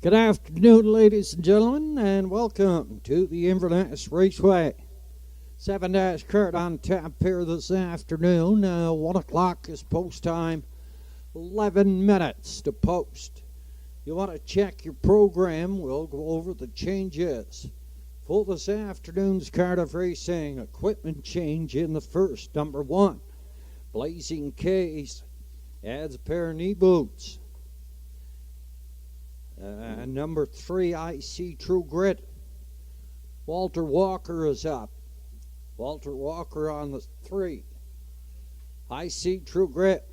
Good afternoon, ladies and gentlemen, and welcome to the Inverness Raceway. 7 Kurt on tap here this afternoon. 1 o'clock is post time, 11 minutes to post. You want to check your program, we'll go over the changes. For this afternoon's Cardiff Racing, equipment change in the first. Number 1, Blazing Case adds a pair of knee boots. Number 3, I See True Grit. Walter Walker is up. Walter Walker on the 3. I See True Grit.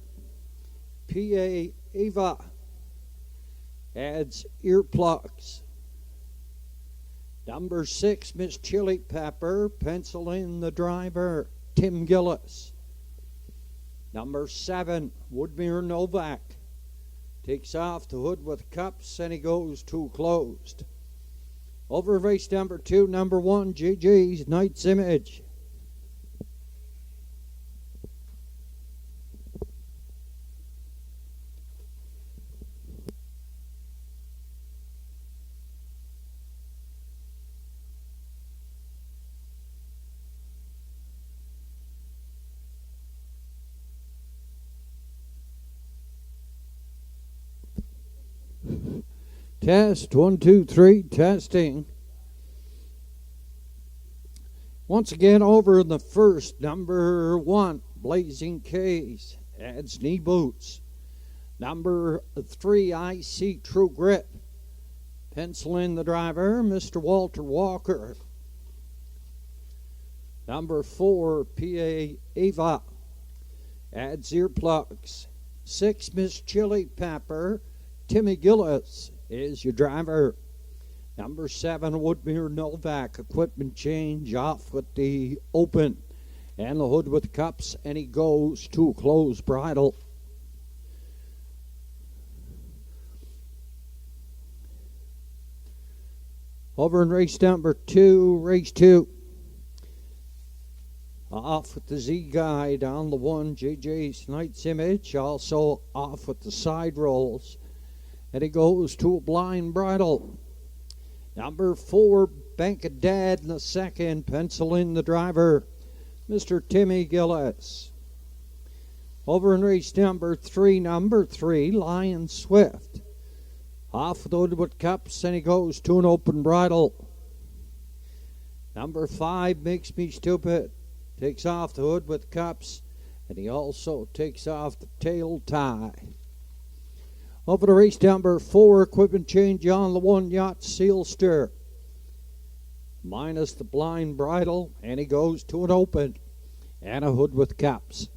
P.A. Ava adds earplugs. Number 6, Miss Chili Pepper, pencil in the driver, Tim Gillis. Number 7, Woodmere Novak. Takes off the hood with cups and he goes too closed. Over race number 2, number 1, JJ's Knight's Image. Test, 1, 2, 3, testing. Once again, over in the first, number 1, Blazing Case, adds knee boots. Number 3, I See True Grit. Pencil in the driver, Mr. Walter Walker. Number 4, P.A. Ava, adds earplugs. 6, Miss Chili Pepper, Timmy Gillis is your driver. Number 7, Woodmere Novak, equipment change off with the open and the hood with cups, and he goes to close bridle. Over in race number 2, race 2. Off with the Z guide on the 1, JJ's Knight's Image, also off with the side rolls. And he goes to a blind bridle. Number 4, Bank of Dad in the second, pencil in the driver, Mr. Timmy Gillis. Over in race number 3, Lion Swift. Off the hood with cups and he goes to an open bridle. Number 5, Makes Me Stupid. Takes off the hood with cups and he also takes off the tail tie. Over to race number 4, equipment change on the 1, Yacht Sealster. Minus the blind bridle, and he goes to an open and a hood with cups.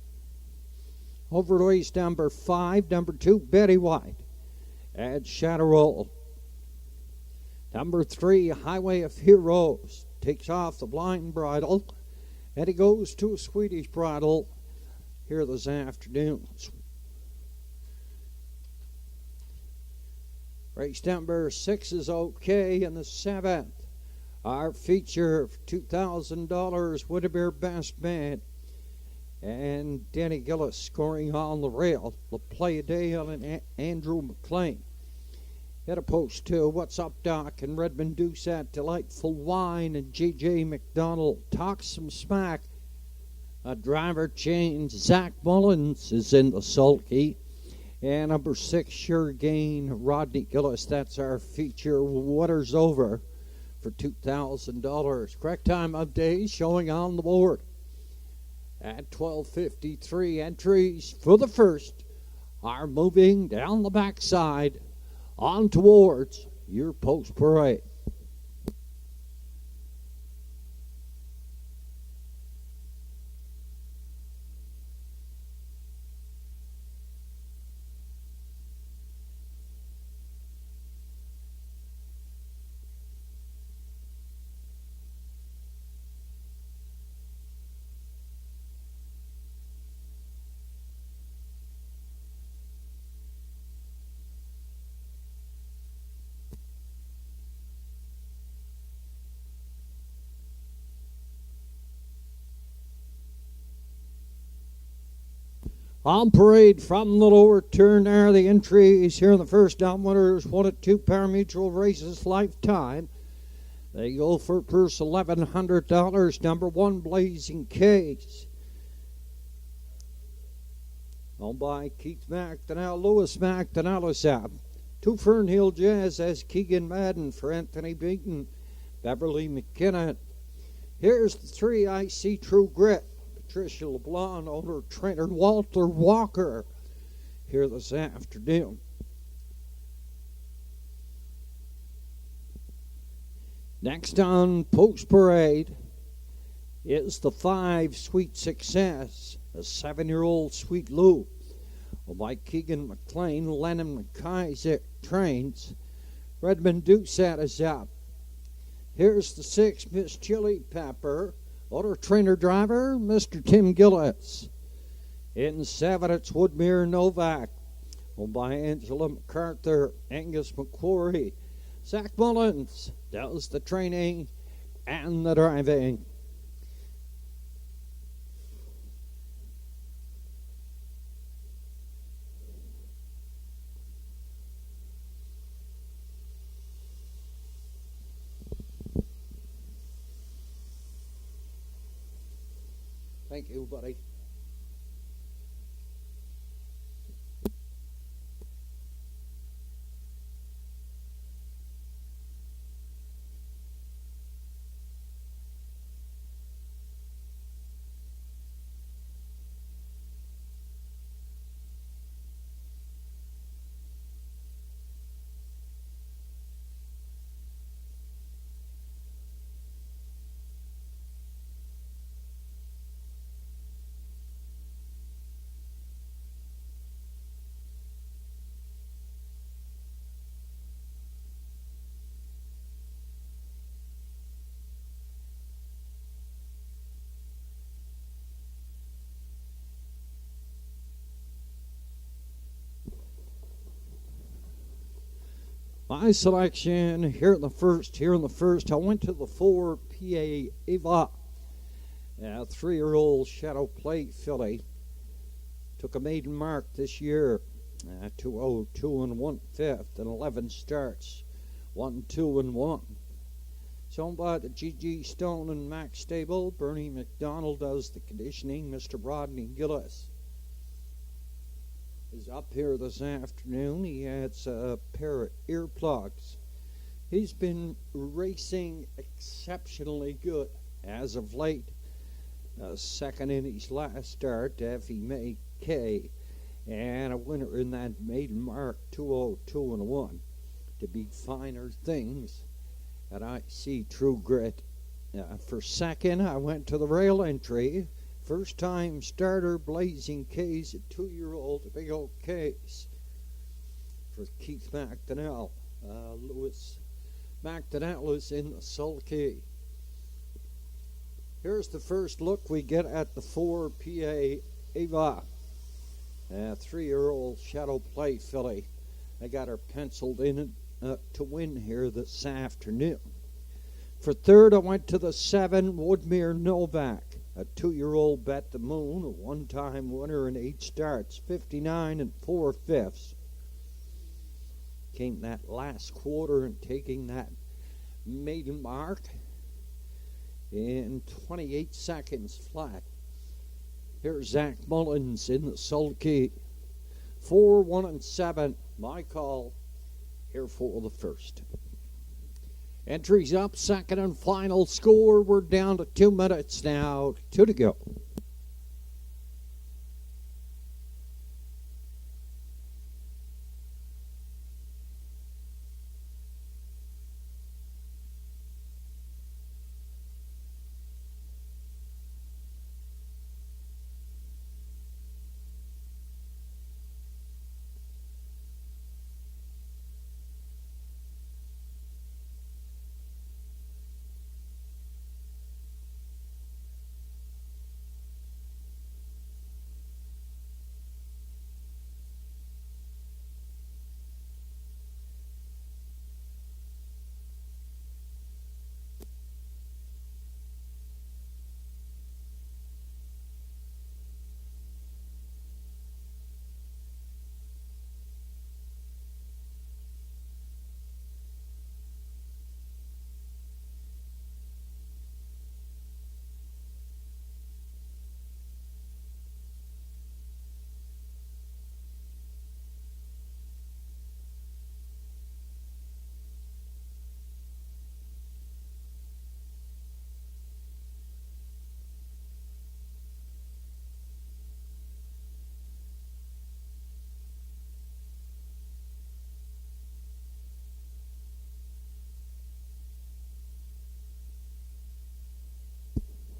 Over to race number 5, number 2, Betty White, adds shadow roll. Number 3, Highway of Heroes, takes off the blind bridle, and he goes to a Swedish bridle here this afternoon. Race number 6 is okay in the 7th. Our feature of $2,000 Whittier Best Man and Danny Gillis scoring on the rail. The play a day on an Andrew McLean. At a post 2, What's Up Doc and Redmond Doucette, Delightful Wine and J.J. McDonald talk some smack. A driver change, Zach Mullins is in the sulky. And number 6, Sure Gain, Rodney Gillis. That's our feature. Water's over for $2,000. Correct time of day showing on the board. At 12:53, entries for the first are moving down the backside on towards your post parade. On parade from the lower turn there, the entries here in the first down winners, 1 at 2 parimutuel races lifetime. They go for purse $1,100. Number 1, Blazing Case. Owned by Keith McDonnell, Lewis McDonnell is up. 2 Fernhill Jazz as Keegan Madden for Anthony Beaton, Beverly McKinnon. Here's the 3, I See True Grit. Patricia LeBlanc, owner, trainer Walter Walker here this afternoon. Next on Post Parade is the 5, Sweet Success, a 7-year-old Sweet Lou. By Keegan McLean, Lennon McKiser trains. Redmond Doucette is up. Here's the 6, Miss Chili Pepper. Auto trainer driver, Mr. Tim Gillis. In 7, it's Woodmere Novak. Owned by Angela MacArthur, Angus McQuarrie. Zach Mullins does the training and the driving. Thank you, buddy. My selection here in the first, I went to the 4 PA Ava, a 3-year-old Shadow Plate filly. Took a maiden mark this year, 202 and 1/5, and 11 starts, 1, 2, and 1. It's owned by the G.G. Stone and Max Stable. Bernie McDonald does the conditioning. Mr. Rodney Gillis is up here this afternoon. He has a pair of earplugs. He's been racing exceptionally good as of late. Second in his last start, Effie May K, and a winner in that maiden mark, 202 and 1. To be finer things, and I See True Grit. For second, I went to the rail entry. First time starter, Blazing Case, a 2-year-old, big old case for Keith McDonnell. Lewis McDonnell is in the sulky. Here's the first look we get at the 4 PA Ava, a 3-year-old Shadow Plate filly. I got her penciled in to win here this afternoon. For third, I went to the 7 Woodmere Novak. A 2-year-old Bet the Moon, a one-time winner in 8 starts, 59 and 4/5. Came that last quarter and taking that maiden mark in 28 seconds flat. Here's Zach Mullins in the sulky. 4, 1, and 7. My call here for the first. Entries up, second and final score. We're down to 2 minutes now. 2 to go.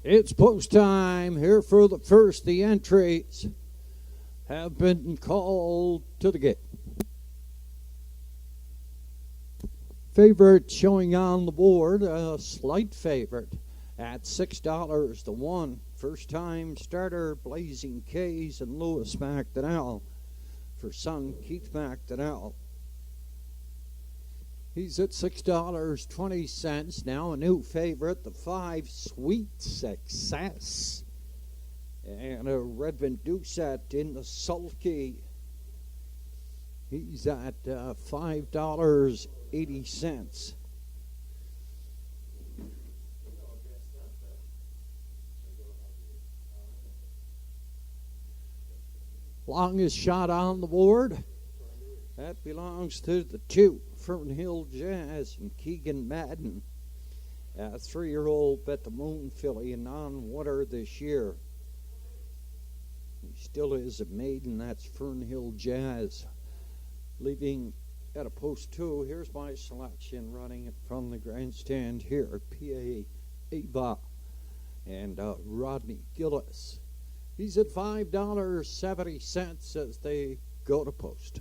It's post time here for the first. The entries have been called to the gate. Favorite showing on the board, a slight favorite at $6 to 1. First time starter, Blazing K's and Lewis McDonnell for son Keith McDonnell. He's at $6.20. Now a new favorite, the 5 Sweet Success. And a Redmond Doucette in the sulky. He's at $5.80. Longest shot on the board. That belongs to the 2, Fernhill Jazz and Keegan Madden. A 3-year-old Bet the Moon filly in non-water this year. He still is a maiden. That's Fernhill Jazz. Leaving at a post 2. Here's my selection running it from the grandstand here. P.A. Ava and Rodney Gillis. He's at $5.70 as they go to post.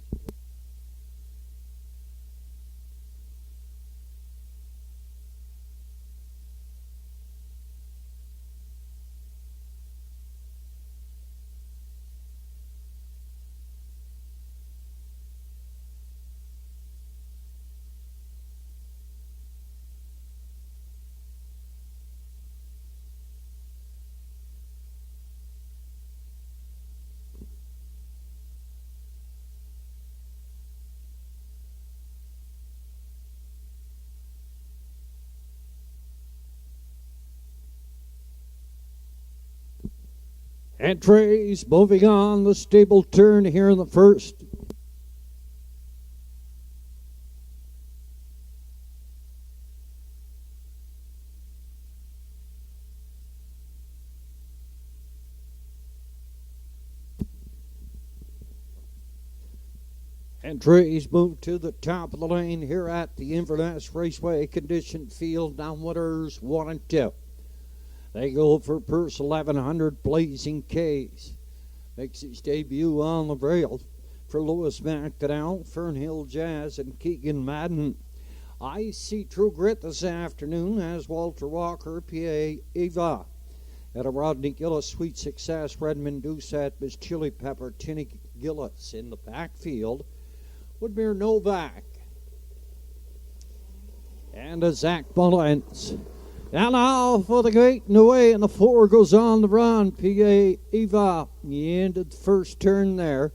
Entries moving on the stable turn here in the first. Entries move to the top of the lane here at the Inverness Raceway conditioned field. Downwinners 1 and 2. They go for purse 1100. Blazing K's makes his debut on the rail for Lewis McDonnell, Fernhill Jazz, and Keegan Madden. I See True Grit this afternoon as Walter Walker, P.A. Eva. At a Rodney Gillis, Sweet Success, Redmond Doucette, Miss Chili Pepper, Tinny Gillis in the backfield. Woodmere Novak and a Zach Mullins. And now for the gate and away, and the 4 goes on the run. P.A. Eva, the end of the first turn there.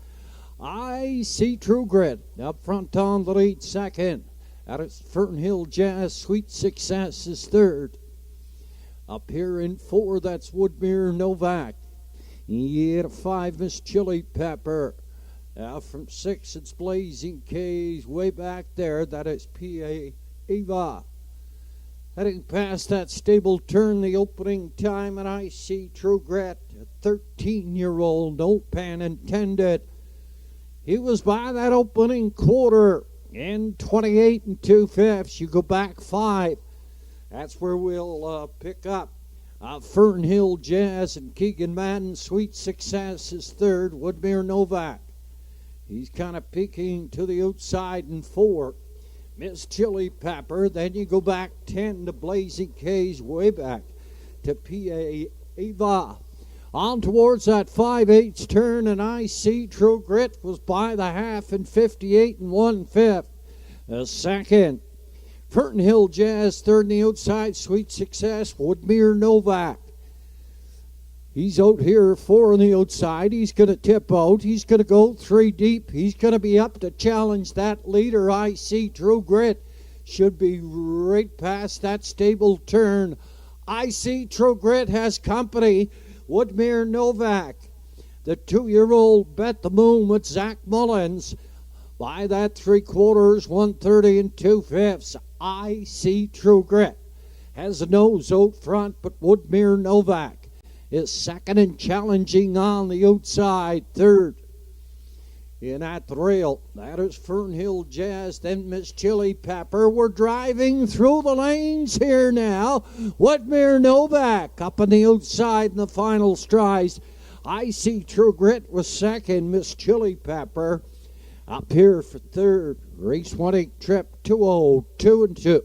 I See True Grit up front on the lead second. At its Fernhill Jazz, Sweet Success is third. Up here in 4, that's Woodmere Novak. At a 5, Miss Chili Pepper. From 6, it's Blazing K's way back there. That is P.A. Eva. Heading past that stable turn, the opening time, and I See True Grit, a 13-year-old, no pan intended. He was by that opening quarter in 28 2/5. You go back 5. That's where we'll pick up. Fernhill Jazz and Keegan Madden. Sweet Success is third. Woodmere Novak. He's kind of peeking to the outside in 4. Miss Chili Pepper. Then you go back 10 to Blazing K's, way back to P.A. Eva. On towards that 5/8 turn, and I See True Grit was by the half in 58 1/5. The second, Fernhill Jazz, third on the outside, Sweet Success, Woodmere Novak. He's out here 4 on the outside. He's going to tip out. He's going to go 3 deep. He's going to be up to challenge that leader. I See True Grit should be right past that stable turn. I See True Grit has company. Woodmere Novak. The 2-year-old Bet the Moon with Zach Mullins. By that 3/4, 130 2/5. I See True Grit has a nose out front, but Woodmere Novak is second and challenging on the outside. Third in at the rail. That is Fernhill Jazz, then Miss Chili Pepper. We're driving through the lanes here now. Woodmere Novak up on the outside in the final strides. I See True Grit was second. Miss Chili Pepper up here for third. Race 1-8 trip 202 and 2.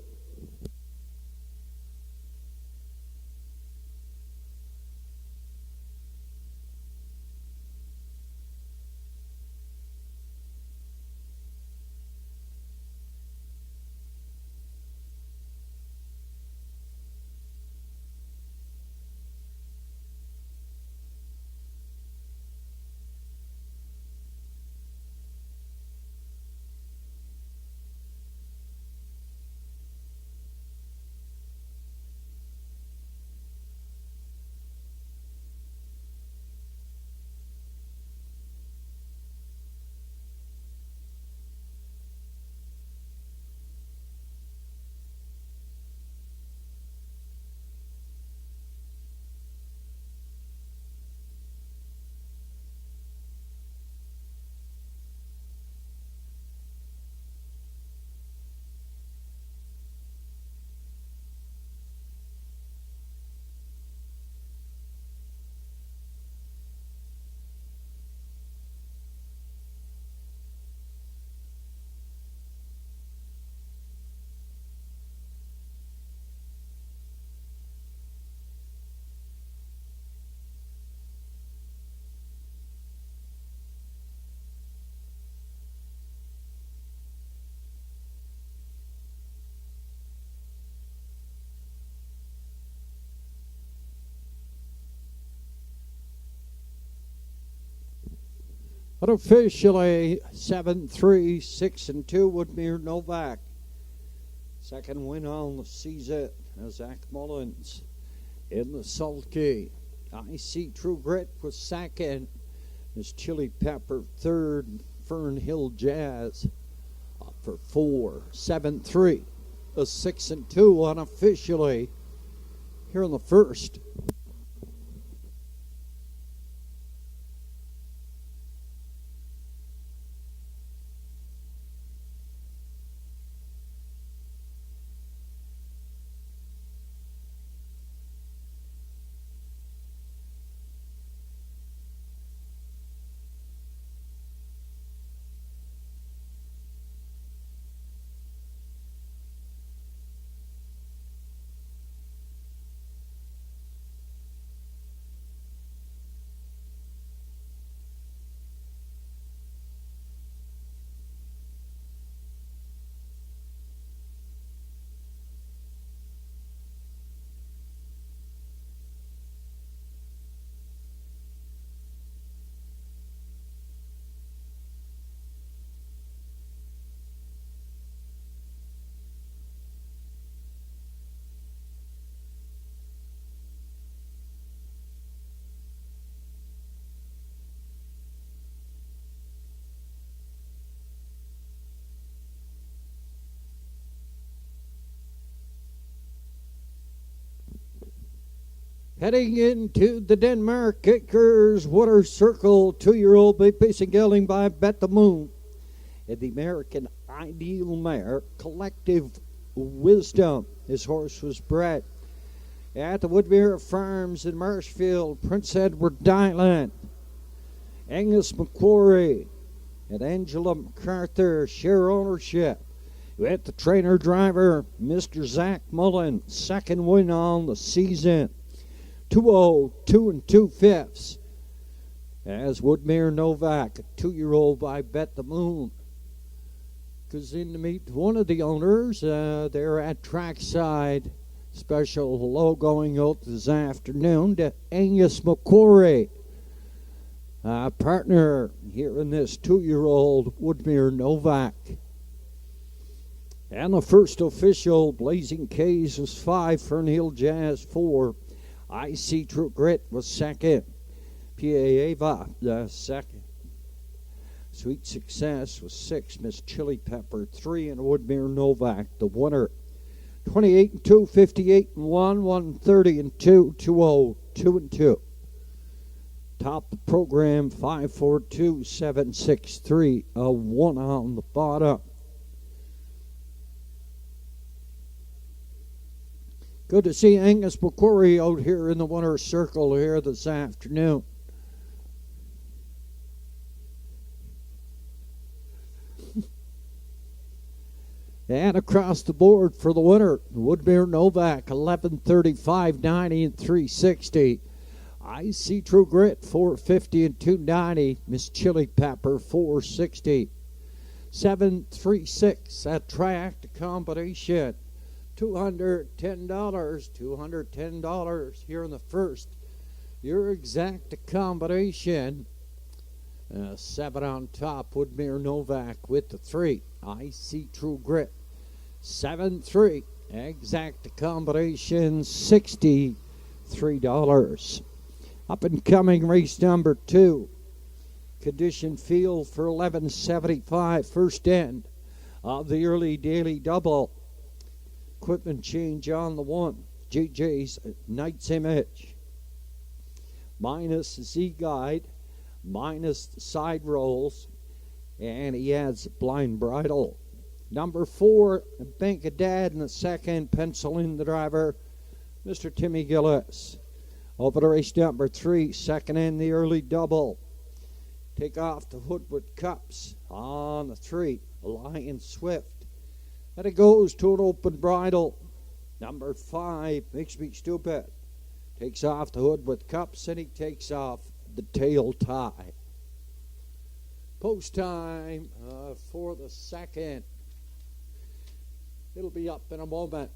Unofficially 7-3, 6 and 2 Woodmere Novak. Second win on the season. Zach Mullins in the sulky. I See True Grit was second. Miss Chili Pepper third. Fernhill Jazz up for 4. 7-3. A 6 and 2 unofficially here in the first. Heading into the Denmark Kickers Water Circle, 2-year-old Pacing Gelding by Bet the Moon. And the American Ideal Mare, Collective Wisdom. His horse was bred at the Woodmere Farms in Marshfield. Prince Edward Island. Angus McQuarrie and Angela MacArthur share ownership. With the trainer driver, Mr. Zach Mullen, second win on the season. 202 and 2/5. As Woodmere Novak, a 2-year-old by Bet the Moon, goes in to meet one of the owners. They're at trackside. Special hello going out this afternoon to Angus McQuarrie, partner here in this 2-year-old Woodmere Novak. And the first official, Blazing K's, was 5, Fernhill Jazz 4. I See True Grit was second. Pieva, second. Sweet Success was 6. Miss Chili Pepper 3, and Woodmere Novak the winner. 28 and 2, 58 and 1, 130 and 2, 202 and 2. Top the program 542763, a 1 on the bottom. Good to see Angus McQuarrie out here in the winner's circle here this afternoon. And across the board for the winner, Woodmere Novak, 11:35.90 and 360. I See True Grit, 450 and 290. Miss Chili Pepper, 460. 736, that track, the combination, $210. $210 here in the first. Your exact combination. 7 on top, Woodmere Novak with the 3. I See True Grit. 7-3, exact combination, $63. Up and coming race number 2. Condition field for 11:75, first end of the early daily double. Equipment change on the 1. JJ's Knight's Image. Minus Z Guide, minus the side rolls, and he adds blind bridle. Number 4, Bank of Dad in the second, pencil in the driver, Mr. Timmy Gillis. Over to race number 3, second in the early double. Take off the hood with cups on the 3, Lion Swift. And it goes to an open bridle. Number 5, Makes Me Stupid. Takes off the hood with cups, and he takes off the tail tie. Post time for the second. It'll be up in a moment.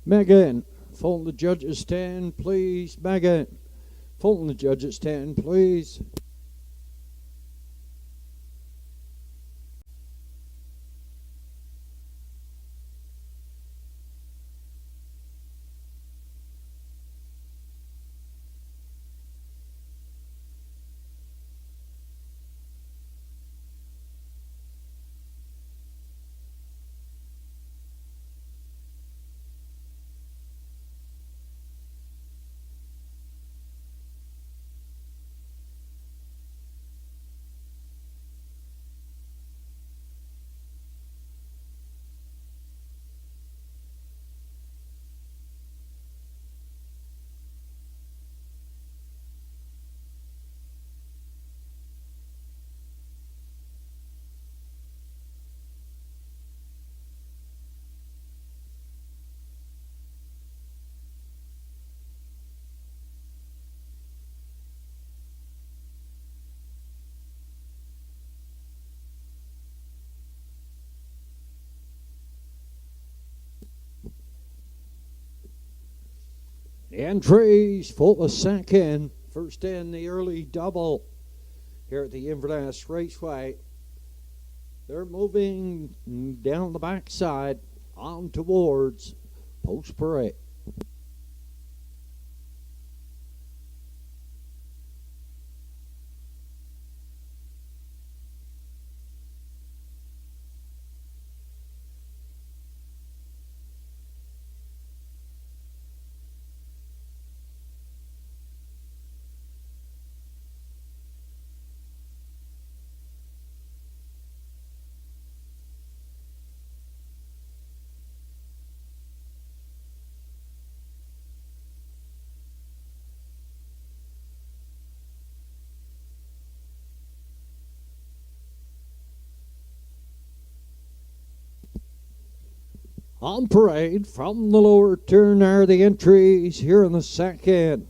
Megan, phone the judges stand, please. Megan, phone the judges stand, please. Entries for the second. First in the early double here at the Inverness Raceway. They're moving down the backside on towards Post Parade. On Parade from the lower turn are the entries here in the second.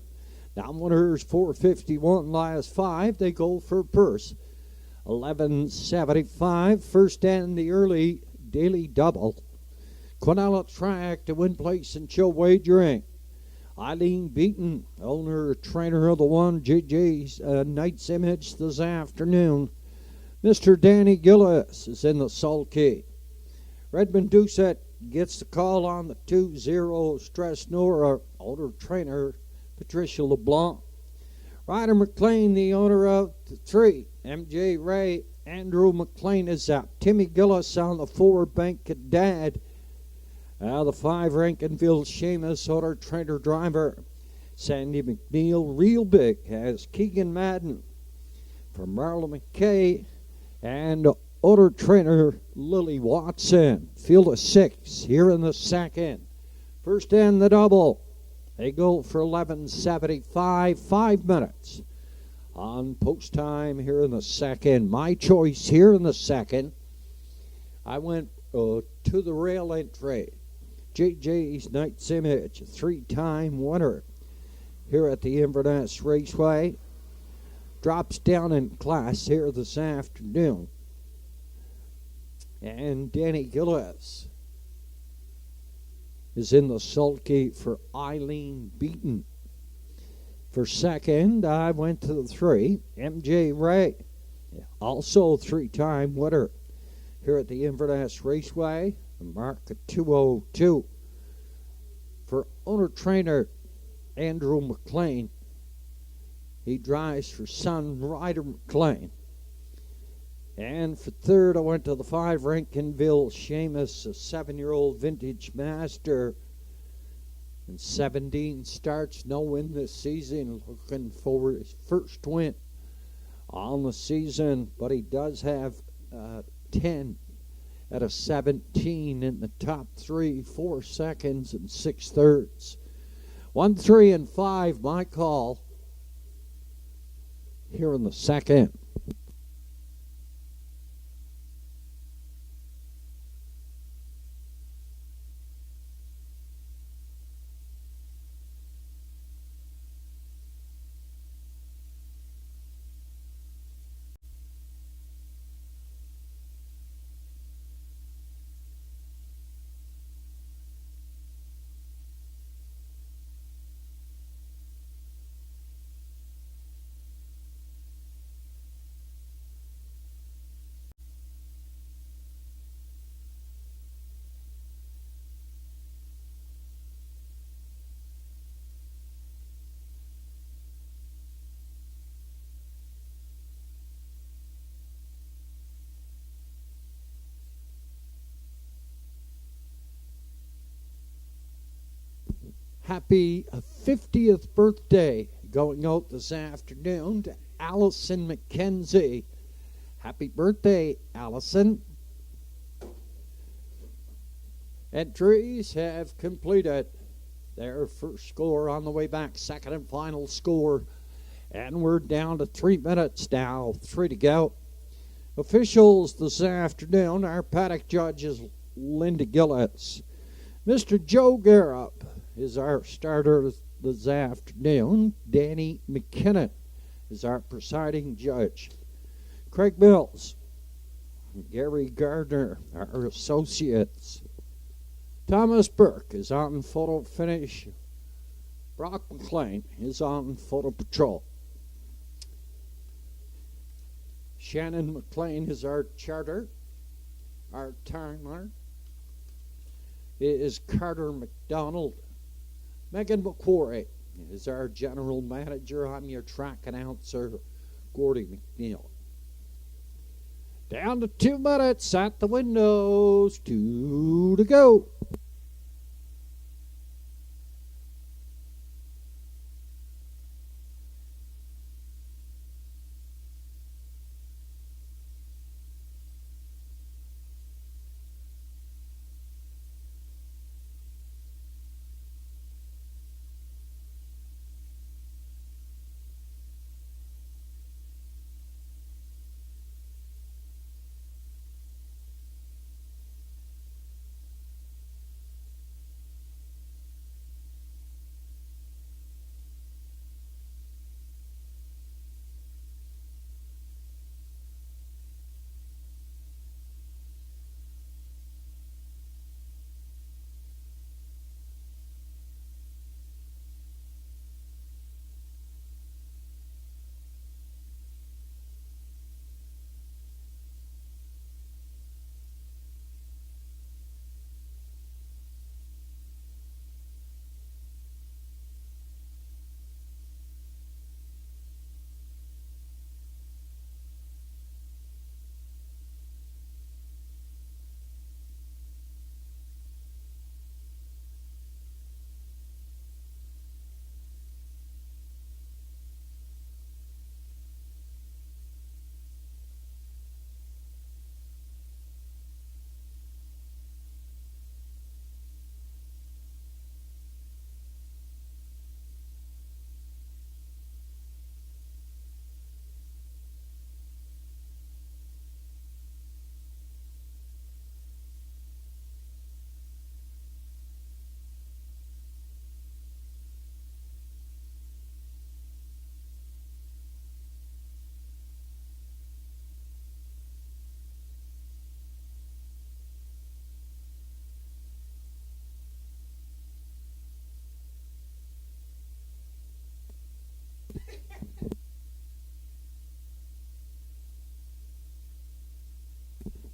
Downwinners 451 last 5. They go for purse 1175. First and the early daily double. Quinella Track to win place and show wagering. Eileen Beaton, owner trainer of the one JJ's Knight's Image this afternoon. Mr. Danny Gillis is in the sulky. Redmond Doucette gets the call on the 2-0 Stress Nora, owner trainer Patricia LeBlanc. Ryder McLean, the owner of the 3. MJ Ray, Andrew McLean is out. Timmy Gillis on the 4, Bank Dad. The 5, Rankinville Seamus, owner trainer driver. Sandy McNeil, real big, has Keegan Madden from Marla McKay and owner trainer Lily Watson. Field of 6 here in the second. First and the double. They go for 1175, 5 minutes on post time here in the second. My choice here in the second. I went to the rail entry. JJ's Knight's Image, a 3-time winner here at the Inverness Raceway. Drops down in class here this afternoon. And Danny Gillis is in the sulky for Eileen Beaton. For second, I went to the 3, MJ Ray, also 3-time winner here at the Inverness Raceway. The mark of 202 for owner trainer Andrew McLean. He drives for son Ryder McLean. And for third, I went to the 5, Rankinville Seamus, a 7-year-old vintage master. And 17 starts, no win this season. Looking for his first win on the season. But he does have 10 out of 17 in the top 3, 4 seconds and 6 thirds. 1, 3, and 5, my call here in the second. Happy 50th birthday going out this afternoon to Allison McKenzie. Happy birthday, Allison. Entries have completed their first score on the way back, second and final score. And we're down to 3 minutes now, 3 to go. Officials this afternoon, our paddock judge is Linda Gillis. Mr. Joe Garrop is our starter this afternoon. Danny McKinnon is our presiding judge. Craig Mills, Gary Gardner, our associates. Thomas Burke is on photo finish. Brock McLean is on photo patrol. Shannon McLean is our charter. Our timer is Carter McDonald. Megan McQuarrie is our general manager. I'm your track announcer, Gordy McNeil. Down to 2 minutes at the windows, 2 to go.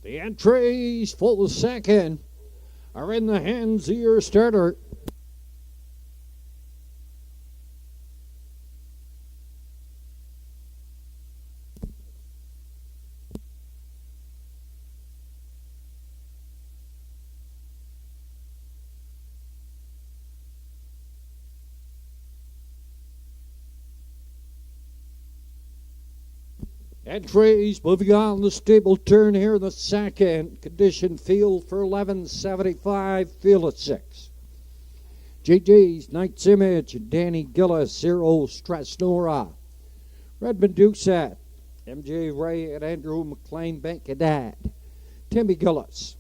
The entries for the second are in the hands of your starter. Entries moving on the stable turn here in the second. Condition field for 11.75, field at 6. JJ's Knight's Image and Danny Gillis, Zero Stress Nora. Redmond Doucette, MJ Ray and Andrew McLean Bankadad. Timmy Gillis,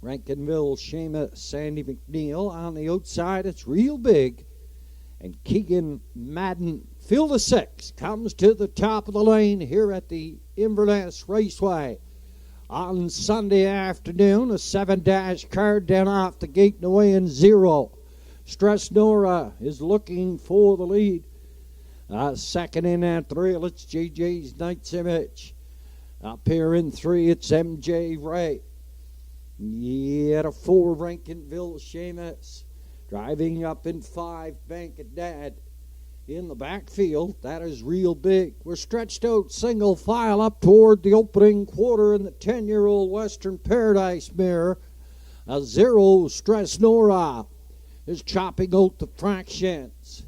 Rankinville, Seamus, Sandy McNeil. On the outside, it's Real Big. And Keegan Madden, field of 6, comes to the top of the lane here at the Inverness Raceway. On Sunday afternoon, a 7-dash card down off the gate and away in 0. Stress Nora is looking for the lead. Second in at 3, it's JJ's Knight's Image. Up here in 3, it's MJ Ray. Yeah, to 4, Rankinville, Seamus. Driving up in 5, Bank of Dad. In the backfield, that is Real Big. We're stretched out single file up toward the opening quarter in the 10-year-old Western Paradise mare. A 0 Stress Nora is chopping out the fractions.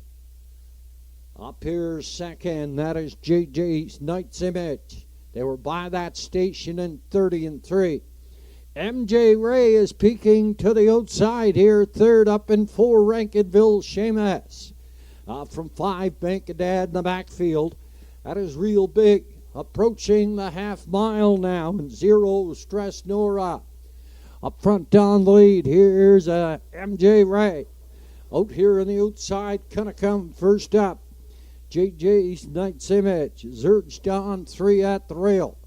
Up here second, that is JJ's Knight's Image. They were by that station in 30 and 3. MJ Ray is peeking to the outside here, third up in 4, Rankinville, Seamus. From 5, Bankadad in the backfield. That is Real Big, approaching the half mile now, and 0 Stress Nora. Up front on the lead, here's MJ Ray. Out here on the outside, gonna come first up. JJ's Knight's Image is urged on 3 at the rail.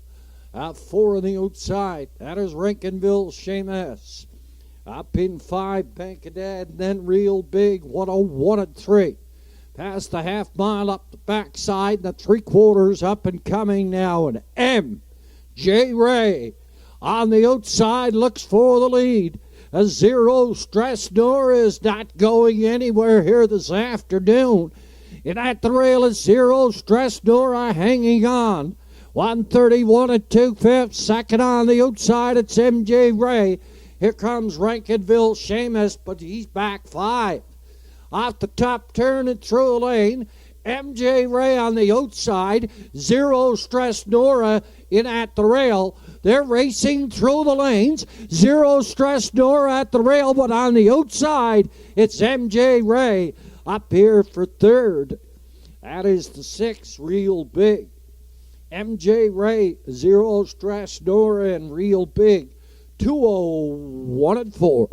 4 on the outside. That is Rankinville, Seamus. Up in 5, Bank of Dad, and then Real Big, 101 at 3. Past the half mile up the backside, and the 3/4 up and coming now, and M.J. Ray on the outside looks for the lead. A Zero Stress Nora is not going anywhere here this afternoon. And at the rail is Zero Stress Nora hanging on. 131 and 2/5. Second on the outside, it's M.J. Ray. Here comes Rankinville Seamus, but he's back 5. Off the top turn and through a lane. M.J. Ray on the outside. Zero Stress Nora in at the rail. They're racing through the lanes. Zero Stress Nora at the rail, but on the outside, it's M.J. Ray up here for 3rd. That is the 6, Real Big. M.J. Ray, Zero Stress Nora, and Real Big. 201 and 4.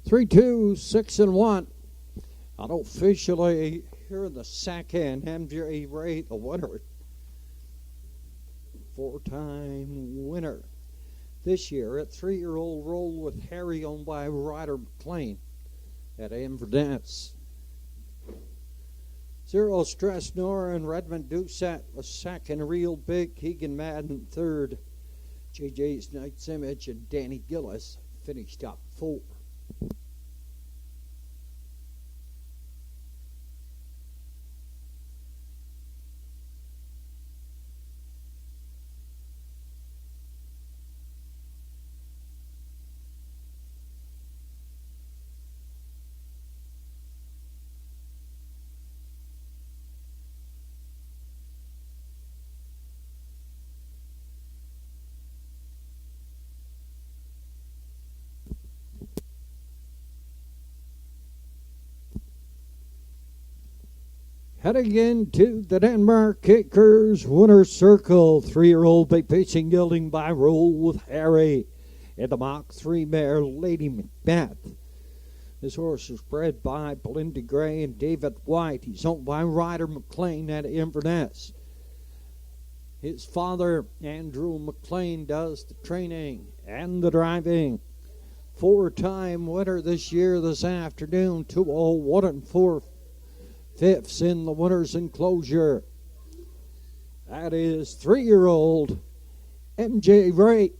Three, 2, 6, and 1. Unofficially here in the second, M.J. Ray, the winner. 4-time winner. This year at 3-year-old Roll with Harry, owned by Ryder McLean at Inverness. Zero Stress Nora and Redmond Doucette was second. Real Big, Keegan Madden third. JJ's Knight's Image and Danny Gillis finished up 4. Heading into the Denmark Kickers winner's circle, 3-year-old Big Pacing Gelding by Roll with Harry. In the Mach 3 mare, Lady Macbeth. This horse is bred by Belinda Gray and David White. He's owned by Ryder McLean at Inverness. His father, Andrew McLean, does the training and the driving. 4-time winner this year, this afternoon, 201 and 4/5 in the winner's enclosure. That is 3-year-old M.J. Ray.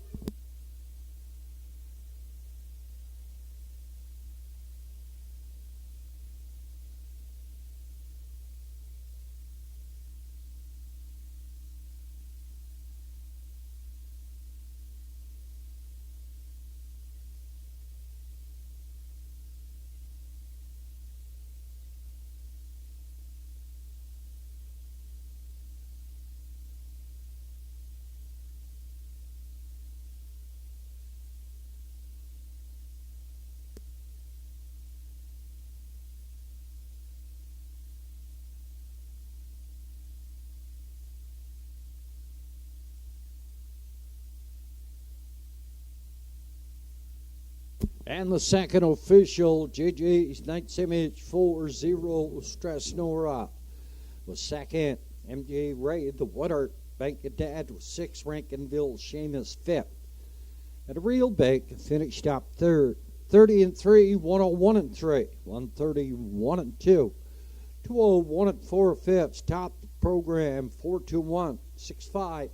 And the second official, JJ's Knights Image 4-0 Strasnora was second. MJ Ray, the winner. Bank of Dad was 6. Rankinville Seamus 5th. And a real big finished up 3rd. 30-3, 101-3, 131-2, 201-4 fifths. Top the program 421, 6-5,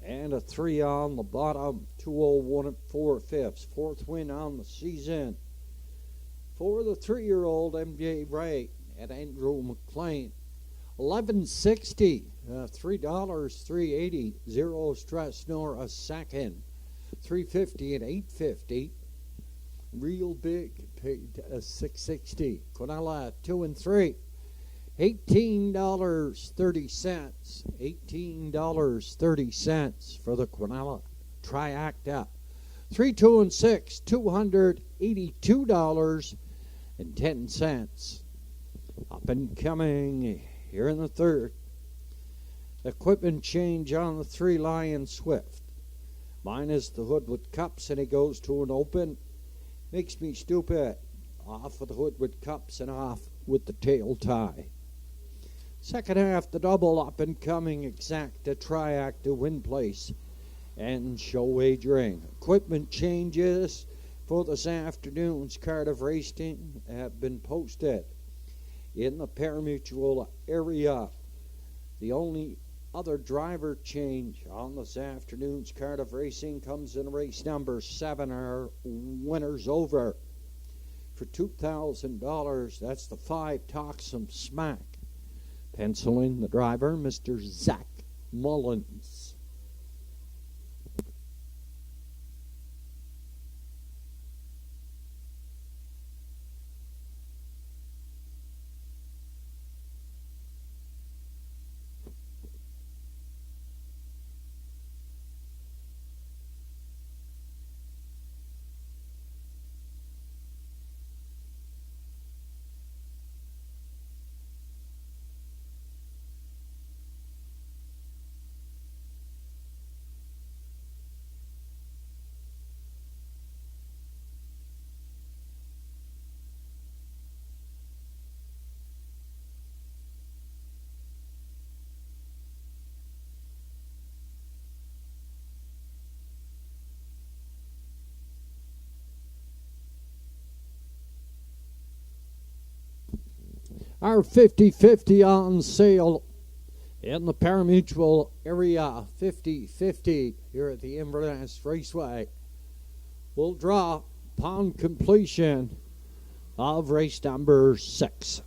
and a 3 on the bottom, 201-4 fifths. 4th win on the season for the 3-year-old MJ Ray at Andrew McLean. 1160, $3, $380, 0 Strasnora a second, 350 and 850. Real big paid $660. Quinella 2 and 3, $18.30. $18.30 for the Quinella Triacta. 3, 2 and 6, $282.10. Up and coming here in the 3rd. Equipment change on the 3 Lion Swift. Minus the hood with cups, and he goes to an open. Makes me stupid. Off with the hood with cups and off with the tail tie. Second half, the double up and coming Exacta Triacta win place and show wagering. Equipment changes for this afternoon's card of racing have been posted in the parimutuel area. The only other driver change on this afternoon's card of racing comes in race number 7. Our winners over for $2,000. That's the 5 Toxum Smack. Pencil in the driver, Mr. Zach Mullins. Our 50-50 on sale in the parimutuel area. 50-50 here at the Inverness Raceway. We'll draw upon completion of race number 6.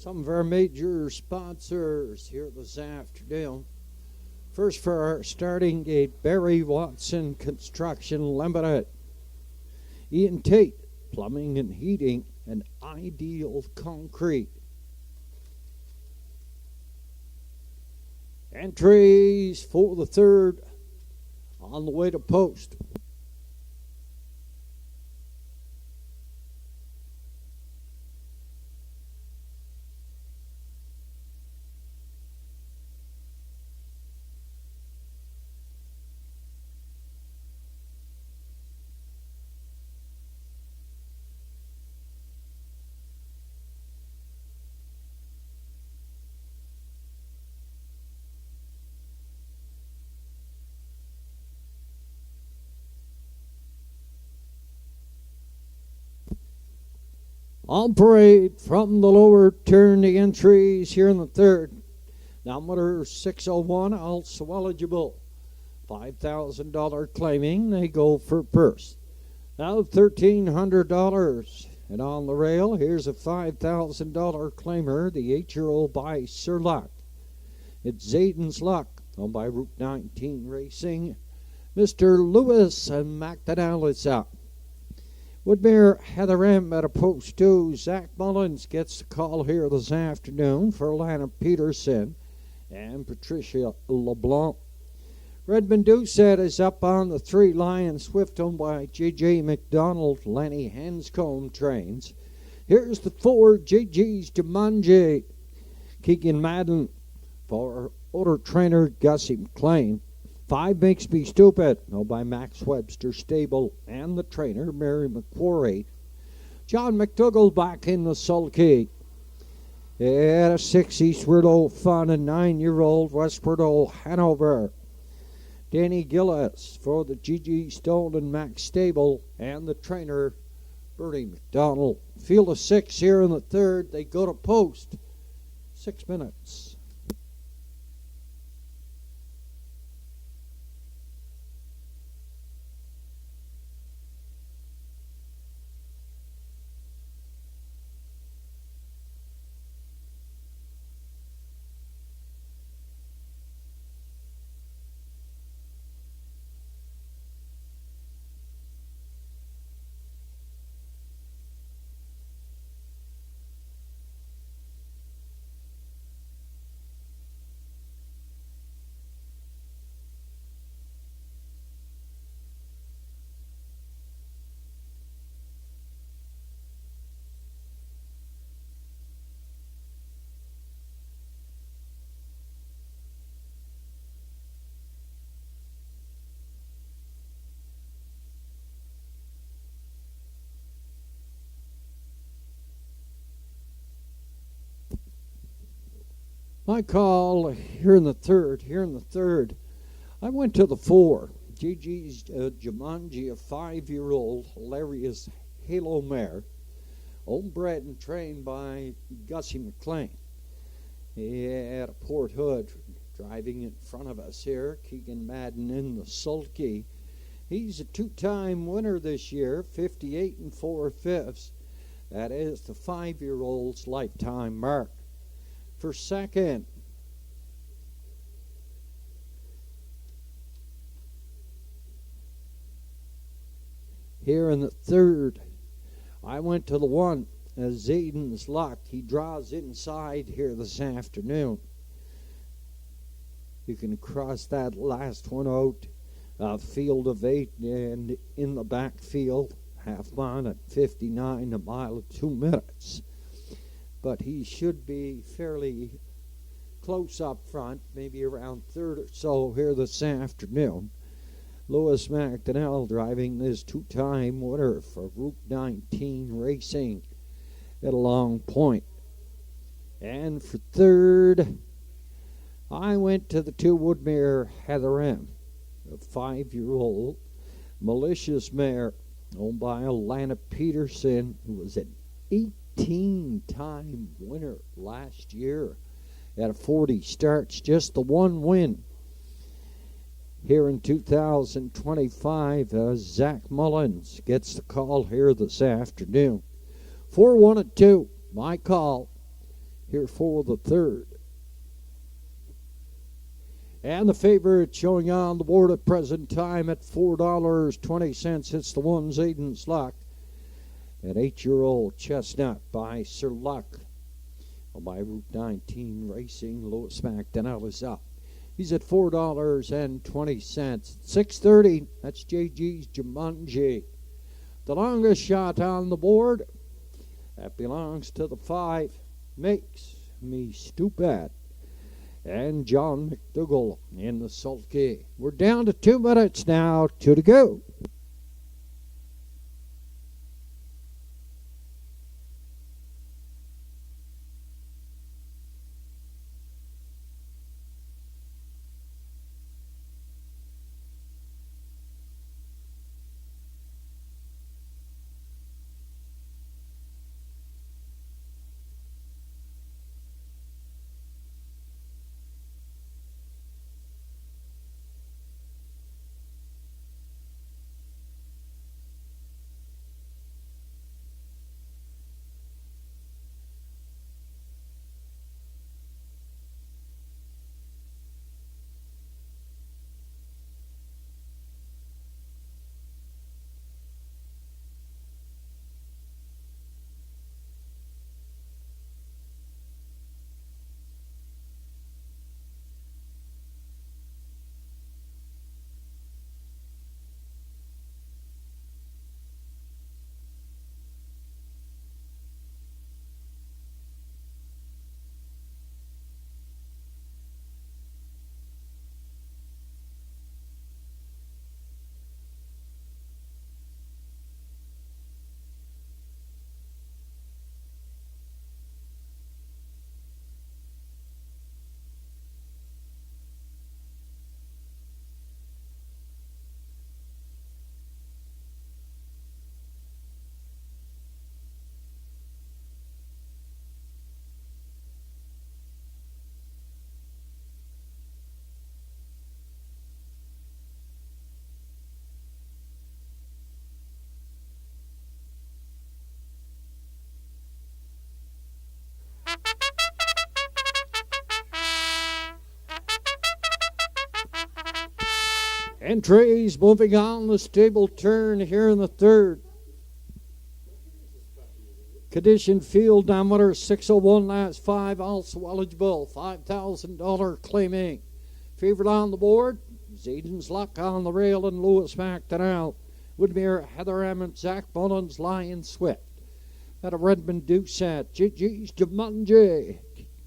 Some of our major sponsors here this afternoon. First, for our starting gate, Barry Watson Construction Limited. Ian Tate, Plumbing and Heating, and Ideal Concrete. Entries for the 3rd on the way to post. On parade from the lower turn, the entries here in the third. Number 601, also eligible. $5,000 claiming, they go for purse. Now $1,300. And on the rail, here's a $5,000 claimer, the 8-year-old by Sir Luck. It's Zayden's Luck, owned by Route 19 Racing. Mr. Lewis and McDonnell is up. Woodmere Heather M at a post 2. Zach Mullins gets the call here this afternoon for Alana Peterson and Patricia LeBlanc. Redmond Doucette is up on the 3. Lion Swift, owned by J.J. McDonald. Lenny Hanscombe trains. Here's the 4. J.G.'s Jumanji. Keegan Madden for owner trainer Gussie McLean. 5 Makes Me Stupid, owned by Max Webster Stable and the trainer Mary McQuarrie. John McDougall back in the sulky. At a 6 Eastward Old Fun, a 9-year-old Westward Old Hanover. Danny Gillis for the G.G. Stone and Max Stable and the trainer Bertie McDonald. Field of 6 here in the third. They go to post. 6 minutes. My call here in the third. I went to the 4. Gigi's Jumanji, a 5-year-old hilarious halo mare, owned, bred, and trained by Gussie McLean. He had a Port Hood driving in front of us here. Keegan Madden in the sulky. He's a 2-time winner this year, 58 4/5. That is the 5-year-old's lifetime mark. For second, here in the third, I went to the 1, Zayden's Luck. He draws inside here this afternoon. You can cross that last one out. Field of 8 and in the backfield, half mile at 59, a mile at 2 minutes. But he should be fairly close up front, maybe around third or so here this afternoon. Lewis McDonnell driving this 2-time winner for Route 19 Racing at a long point. And for third, I went to the 2 Woodmere Heather M, a 5-year-old malicious mare owned by Alana Peterson, who was an 18-time winner last year at 40 starts, just the 1 win. Here in 2025, Zach Mullins gets the call here this afternoon. 4-1 and 2, my call here for the third. And the favorite showing on the board at present time at $4.20. It's the 1 Zayden's Luck. An 8-year-old Chestnut by Sir Luck. By Route 19 Racing, Lewis McDonnell is up. He's at $4.20. 6:30, that's JG's Jumanji. The longest shot on the board, that belongs to the 5, Makes Me Stupid. And John McDougall in the sulky. We're down to 2 minutes now, 2 to go. Entries moving on the stable turn here in the third. Condition field diameter 601 last 5, also eligible. $5,000 claiming. Favorite on the board. Zayden's Luck on the rail and Lewis McDonnell. Woodmere, Heather Emmett, Zach Mullins, Lion Swift. At a Redmond Doucette. GG's Jumanji.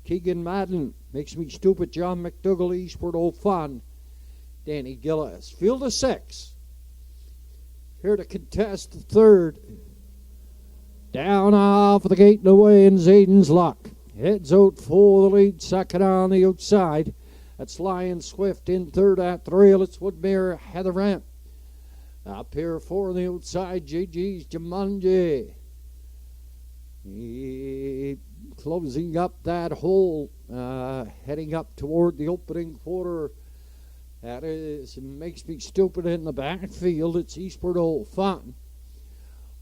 Keegan Madden. Makes Me Stupid. John McDougall, Eastward Old Fun. Danny Gillis. Field of 6. Here to contest the third. Down off the gate and away in Zayden's Luck. Heads out for the lead. Second on the outside. That's Lion Swift in third at the rail. It's Woodmere, Heather Ramp. Up here for the outside. GG's Jumanji. Closing up that hole. Heading up toward the opening quarter. That is, Makes Me Stupid in the backfield. It's Eastward Old Fun.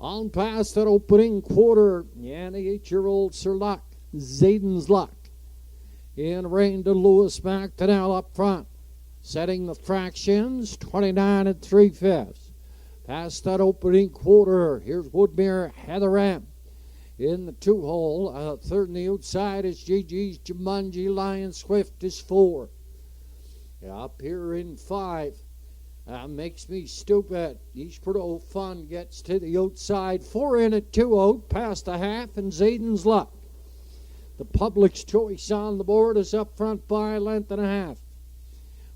On past that opening quarter, and the 8-year-old Sir Luck, Zayden's Luck. In rain to Lewis McDonnell up front. Setting the fractions, 29 3/5. Past that opening quarter, here's Woodmere, Heather Ramp. In the 2-hole, third on the outside is GG's Jumanji, Lion Swift is 4. Up here in 5, Makes Me Stupid. Eastward Old Fun gets to the outside. 4 in at 2 out, past the half, and Zayden's Luck. The public's choice on the board is up front by a length and a half.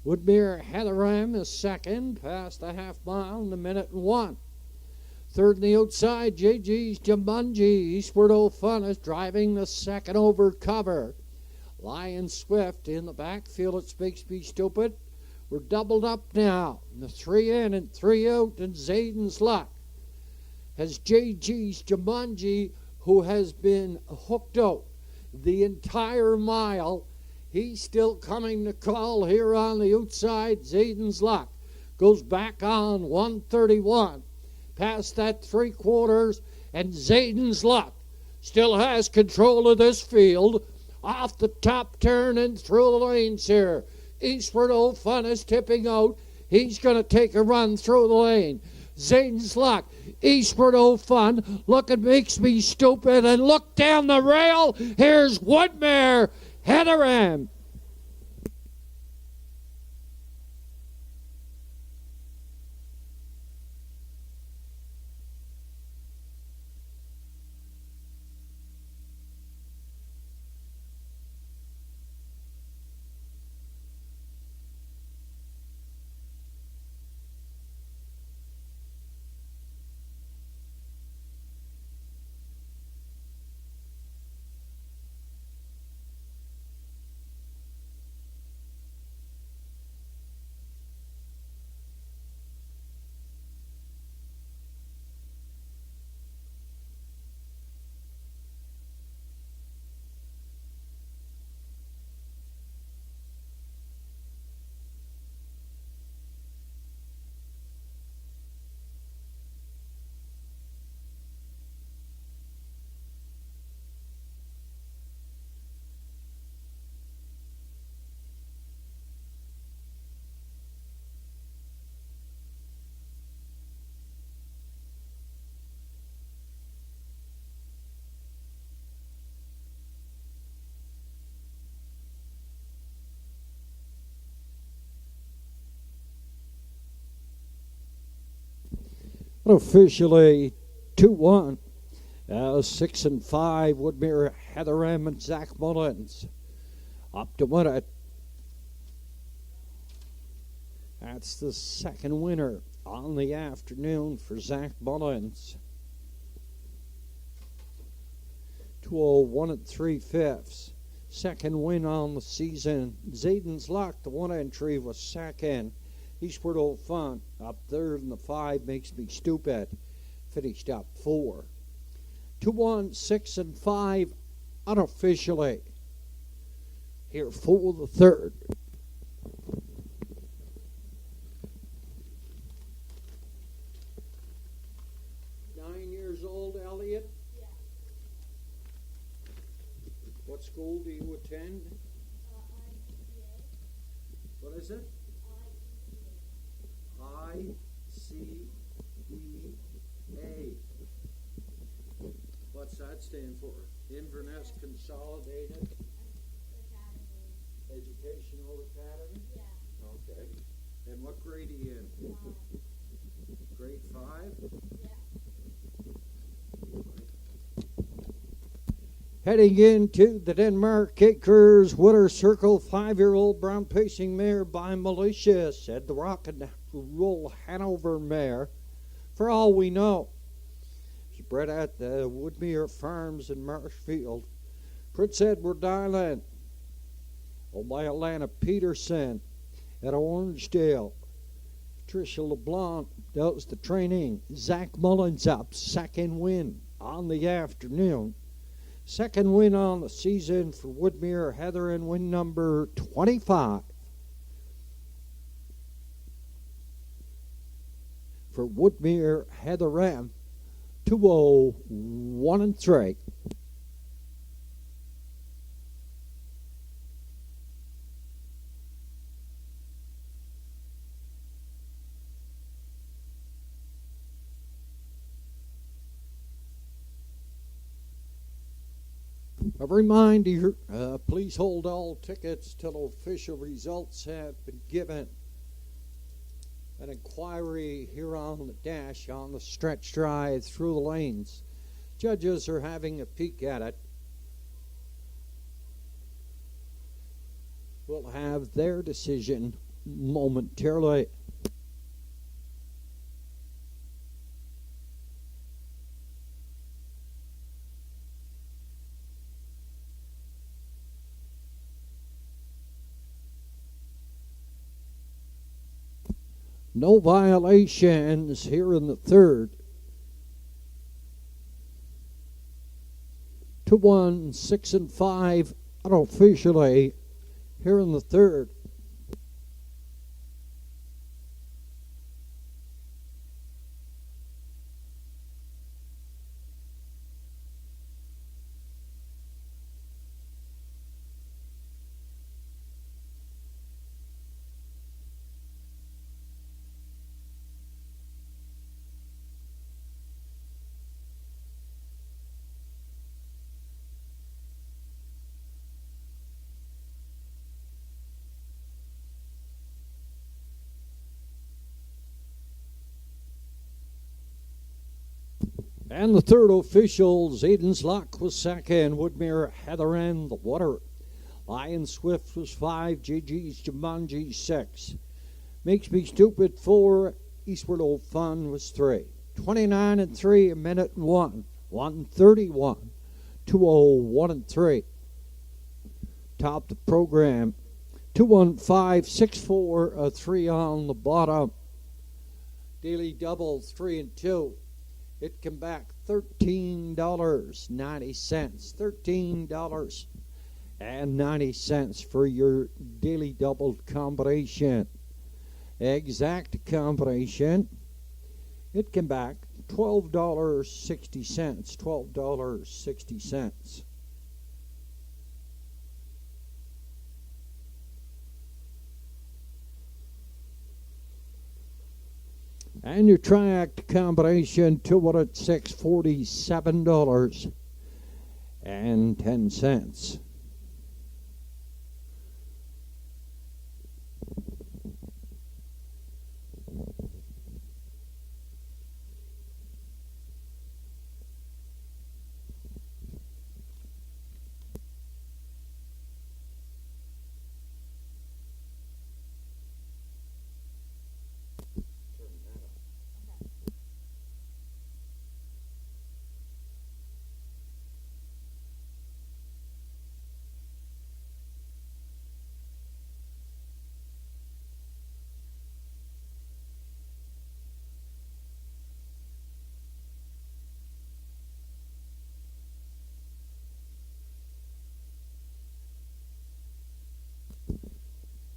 Woodmere, Heather Ram is second, past the half mile in a minute and 1. Third on the outside, JG's Jumanji. Eastward Old Fun is driving the second over cover. Lion Swift in the backfield. It Makes Me Stupid. We're doubled up now. The 3 in and 3 out, and Zayden's Luck has JG's Jumanji, who has been hooked out the entire mile. He's still coming to call here on the outside. Zayden's Luck goes back on 131. Past that 3/4, and Zayden's Luck still has control of this field. Off the top turn and through the lanes here. Eastward Old Fun is tipping out. He's going to take a run through the lane. Zayden's Luck, Eastward Old Fun. Look, it Makes Me Stupid. And look down the rail. Here's Woodmere, Heather Ram. Officially 2-1. 6 and 5. Woodmere, Heather Ram, and Zach Mullins. Up to win it. That's the second winner on the afternoon for Zach Mullins. 201 3/5. Second win on the season. Zayden's Luck, the one entry, was second. Eastward Old Fun up third, and the 5 Makes Me Stupid finished up 4. 2-1, 6 and 5 unofficially. Here for the third. Elliot? Yeah. What school do you attend? IECA. What is it? IECA. ICEA. What's that stand for? Inverness Consolidated Educational Academy? Yeah. Okay. And what grade are you in? Grade 5? Yeah. Heading into the Denmark Acres Winter Circle, 5-year-old brown pacing mare by Militia, said the Rock and Roll Hanover mare. For all we know, she's bred at the Woodmere Farms in Marshfield. Prince Edward Island, owned by Atlanta Peterson at Orangedale. Patricia LeBlanc does the training. Zach Mullins up, second win on the afternoon. Second win on the season for Woodmere Heather in win number 25. For Woodmere Heather M, 201-3. A reminder, please hold all tickets till official results have been given. An inquiry here on the dash on the stretch drive through the lanes. Judges are having a peek at it. We'll have their decision momentarily. No violations here in the third. 2-1, 6 and 5 unofficially here in the third. And the third officials, Aiden's Luck was second, Woodmere Heather and the Water. Lion Swift was 5, JG's Jumanji 6. Makes Me Stupid 4, Eastward Old Fun was 3. 29 and 3, a minute and 1. 131, 201 and 3. Top the program. 215, 64, 3 on the bottom. Daily double 3 and 2. It came back $13.90. $13.90 for your daily double combination. Exact combination. It came back $12.60. $12.60. And your triact combination, 206, $47.10.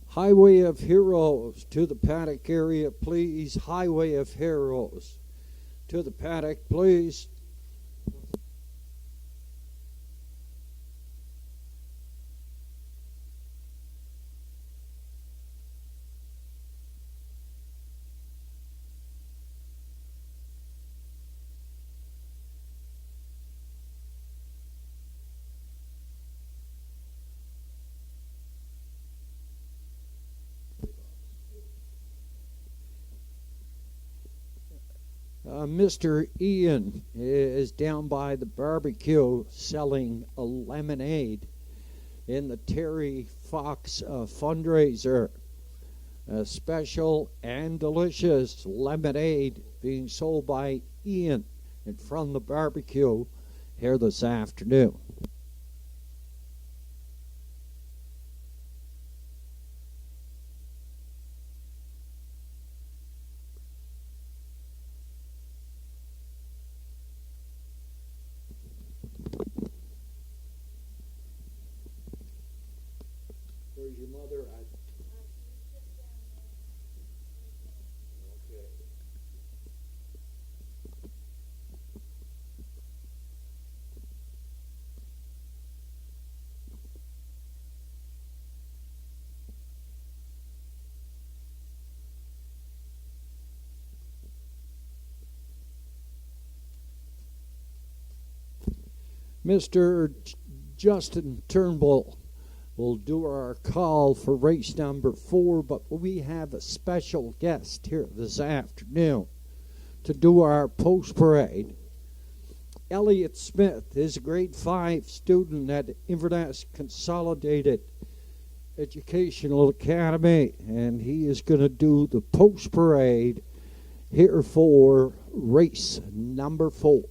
Highway of Heroes to the paddock area, please. Highway of Heroes to the paddock, please. Mr. Ian is down by the barbecue selling a lemonade in the Terry Fox fundraiser. A special and delicious lemonade being sold by Ian in front of the barbecue here this afternoon. Where's your mother? Okay. Mr. Justin Turnbull will do our call for race number 4, but we have a special guest here this afternoon to do our post parade. Elliot Smith is a grade 5 student at Inverness Consolidated Educational Academy, and he is going to do the post parade here for race number 4.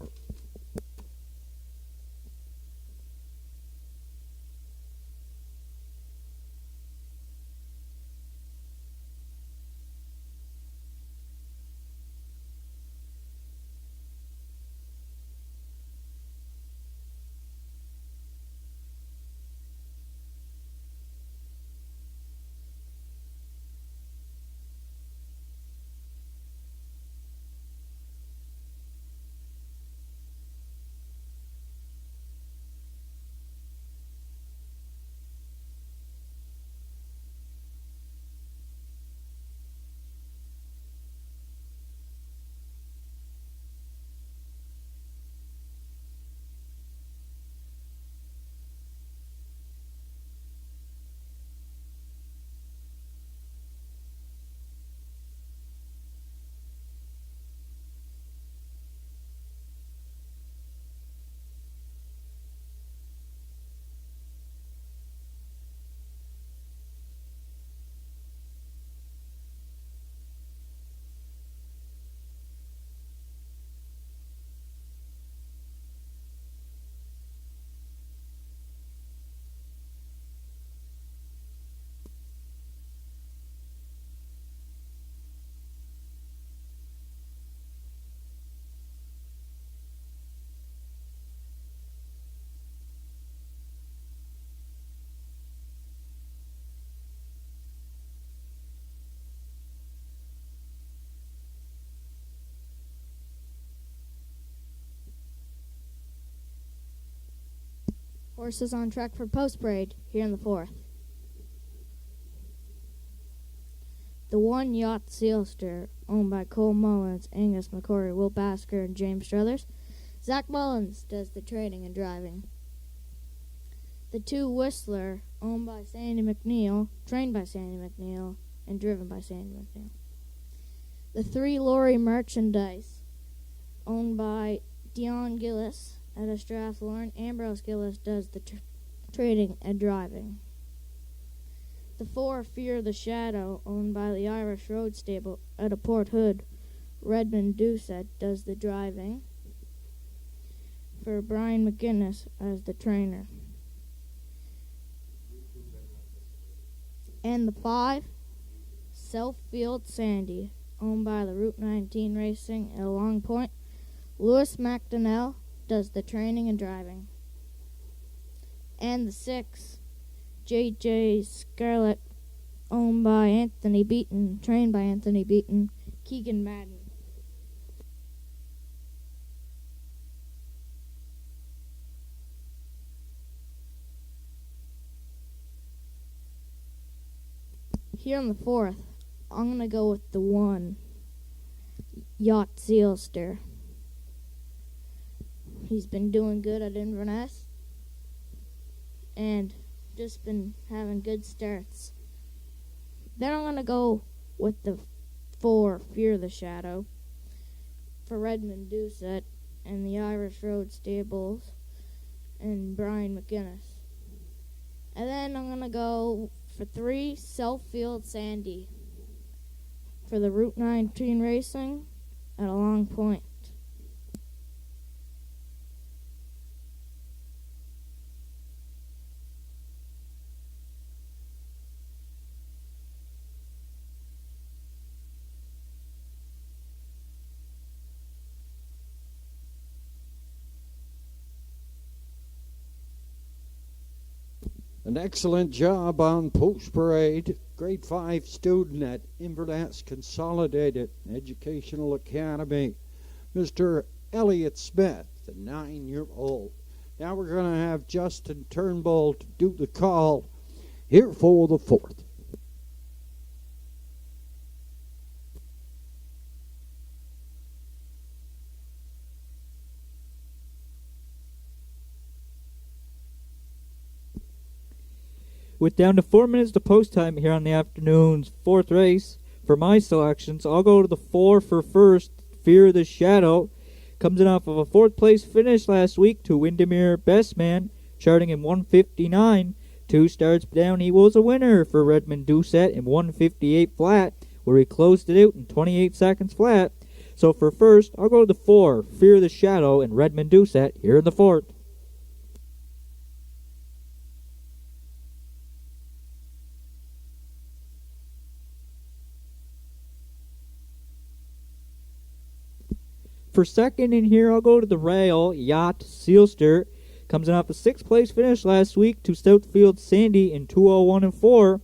Horses on track for post parade here in the 4th. The 1 Yacht Sealster, owned by Cole Mullins, Angus McCory, Will Basker, and James Struthers. Zach Mullins does the training and driving. The 2 Whistler, owned by Sandy McNeil, trained by Sandy McNeil, and driven by Sandy McNeil. The 3 Lorry Merchandise, owned by Dion Gillis at a Strathlorn. Ambrose Gillis does the training and driving. The 4 Fear the Shadow, owned by the Irish Road Stable at a Port Hood. Redmond Doucette does the driving for Brian McGuinness as the trainer. And the 5 Southfield Sandy, owned by the Route 19 Racing at Long Point. Lewis McDonnell does the training and driving. And the 6 J.J. Scarlett, owned by Anthony Beaton, trained by Anthony Beaton, Keegan Madden. Here on the 4th, I'm going to go with the 1 Yacht Sealster. He's been doing good at Inverness and just been having good starts. Then I'm going to go with the 4 Fear the Shadow, for Redmond Doucette and the Irish Road Stables and Brian McGinnis. And then I'm going to go for 3 Southfield Sandy for the Route 19 Racing at a long point. An excellent job on Post Parade. Grade 5 student at Inverness Consolidated Educational Academy, Mr. Elliot Smith, the 9-year-old. Now we're going to have Justin Turnbull to do the call here for the 4th. With down to 4 minutes to post time here on the afternoon's 4th race, for my selections, I'll go to the 4 for first, Fear the Shadow. Comes in off of a 4th place finish last week to Windermere Best Man, charting in 159. 2 starts down, he was a winner for Redmond Doucette in 158 flat, where he closed it out in 28 seconds flat. So for first, I'll go to the 4, Fear the Shadow, and Redmond Doucette here in the 4th. For second in here, I'll go to the rail, Yacht Sealster. Comes in off a 6th place finish last week to Southfield Sandy in 2:01.4.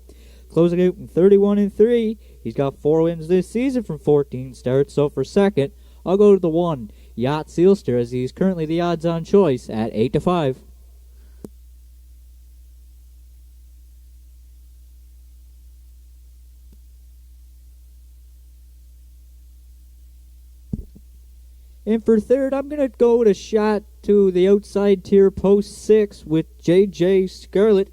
Closing out in 31.3. He's got 4 wins this season from 14 starts. So for second, I'll go to the 1, Yacht Sealster, as he's currently the odds-on choice at 8-5. And for third, I'm going to go with a shot to the outside tier post 6 with J.J. Scarlett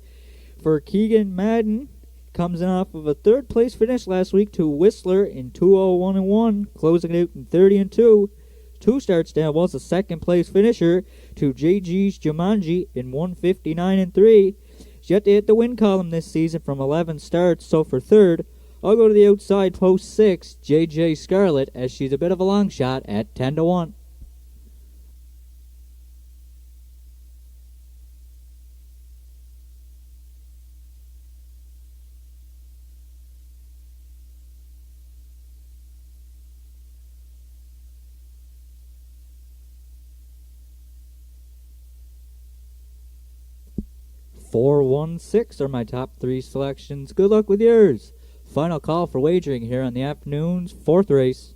for Keegan Madden. Comes in off of a 3rd place finish last week to Whistler in 2:01.1, closing out in 30.2. 2 starts down was a 2nd place finisher to J.G.'s Jumanji in 159.3. She's yet to hit the win column this season from 11 starts, so for third, I'll go to the outside post 6, J.J. Scarlett, as she's a bit of a long shot at 10-1. Four, 1, 6 are my top 3 selections. Good luck with yours. Final call for wagering here on the afternoon's 4th race.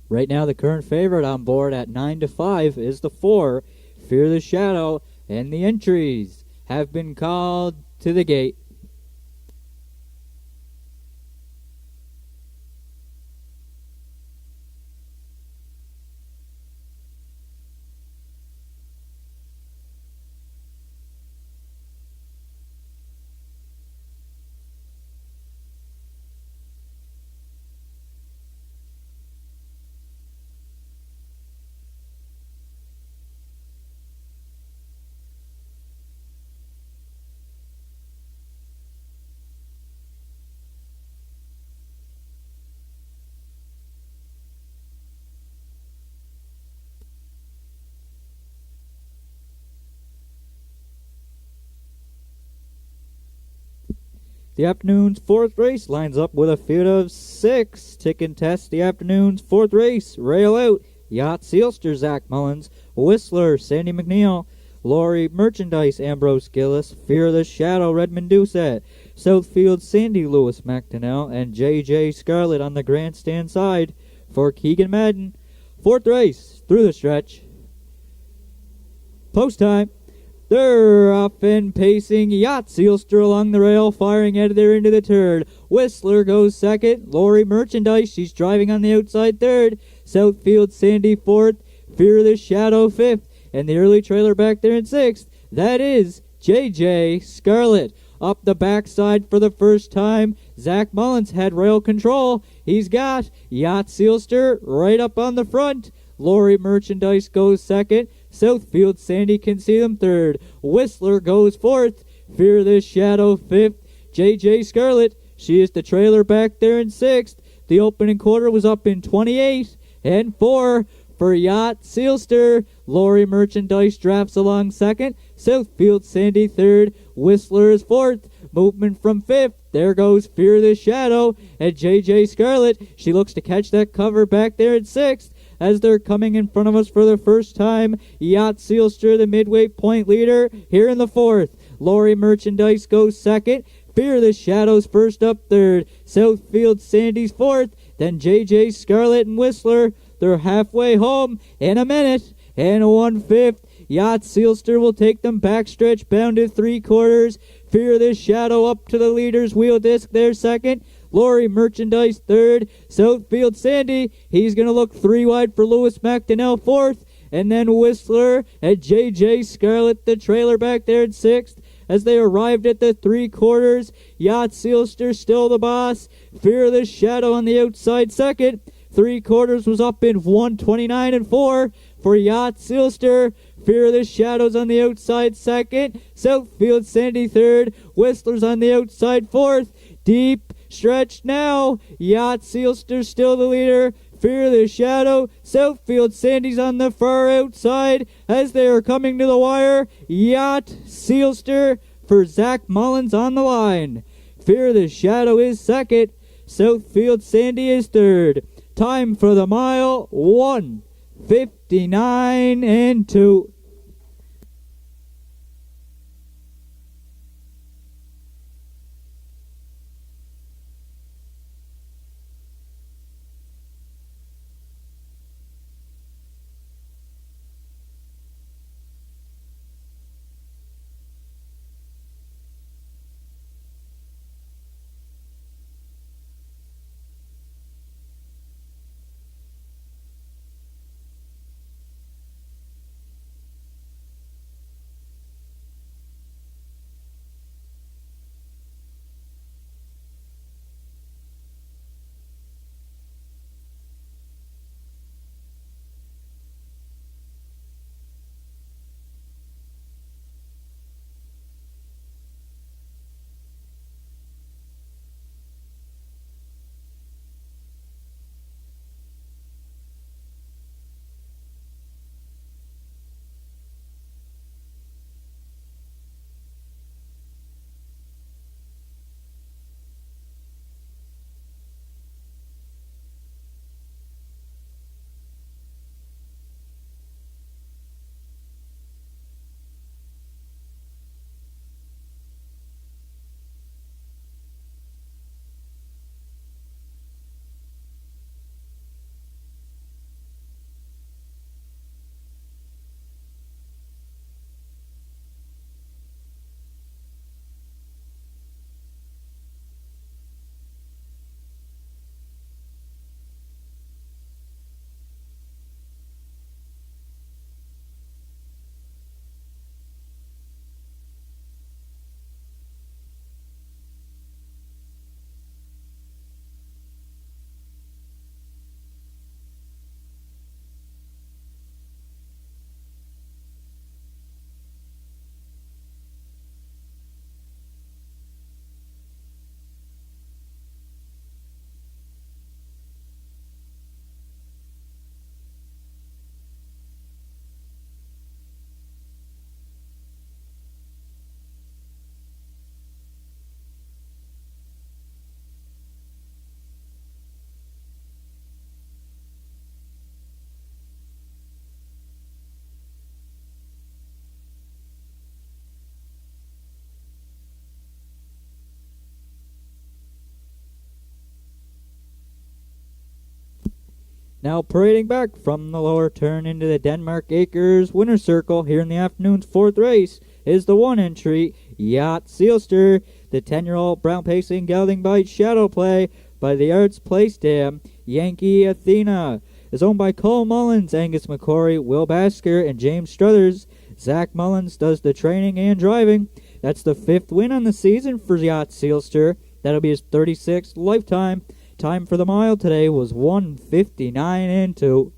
Right now, the current favorite on board at 9-5 is the 4, Fear the Shadow, and the entries have been called to the gate. The afternoon's fourth race lines up with a field of 6. Tick and test the afternoon's fourth race. Rail out, Yacht Sealster, Zach Mullins, Whistler, Sandy McNeil, Lori Merchandise, Ambrose Gillis, Fear the Shadow, Redmond Doucette, Southfield, Sandy Lewis McDonnell, and J.J. Scarlett on the grandstand side for Keegan Madden. Fourth race through the stretch. Post time. They're up and pacing. Yacht Sealster along the rail, firing out of there into the turn. Whistler goes second. Lori Merchandise, she's driving on the outside third. Southfield Sandy fourth. Fear the Shadow fifth. And the early trailer back there in sixth. That is J.J. Scarlett. Up the backside for the first time, Zach Mullins had rail control. He's got Yacht Sealster right up on the front. Lori Merchandise goes second. Southfield Sandy can see them third. Whistler goes fourth. Fear the Shadow fifth. J.J. Scarlett, she is the trailer back there in sixth. The opening quarter was up in 28 and 4 for Yacht Sealster. Lori Merchandise drafts along second. Southfield Sandy third. Whistler is fourth. Movement from fifth. There goes Fear the Shadow. And J.J. Scarlett, she looks to catch that cover back there in sixth. As they're coming in front of us for the first time, Yacht Sealster, the midway point leader, here in the fourth. Lori Merchandise goes second. Fear the Shadow's first up third. Southfield Sandy's fourth. Then J.J. Scarlett and Whistler, they're halfway home in a minute and 1/5. Yacht Sealster will take them backstretch bound to 3/4. Fear the Shadow up to the leader's wheel disc there second. Lori Merchandise third. Southfield Sandy, he's going to look 3 wide for Lewis McDonnell fourth. And then Whistler and J.J. Scarlett, the trailer back there in sixth. As they arrived at the 3/4, Yacht Sealster still the boss. Fear the Shadow on the outside second. 3/4 was up in 1:29 and 4 for Yacht Sealster. Fear the Shadows on the outside second. Southfield Sandy third. Whistler's on the outside fourth. Deep stretch now. Yacht Sealster still the leader. Fear the Shadow. Southfield Sandy's on the far outside as they are coming to the wire. Yacht Sealster for Zach Mullins on the line. Fear the Shadow is second. Southfield Sandy is third. Time for the mile, 1:59 and 2. Now parading back from the lower turn into the Denmark Acres winner's circle here in the afternoon's fourth race is the one entry, Yacht Sealster. The 10-year-old brown pacing gelding bite shadow play by the Arts Place Dam. Yankee Athena is owned by Cole Mullins, Angus McCory, Will Basker, and James Struthers. Zach Mullins does the training and driving. That's the 5th win on the season for Yacht Sealster. That'll be his 36th lifetime. Time for the mile today was 1:59 and 2.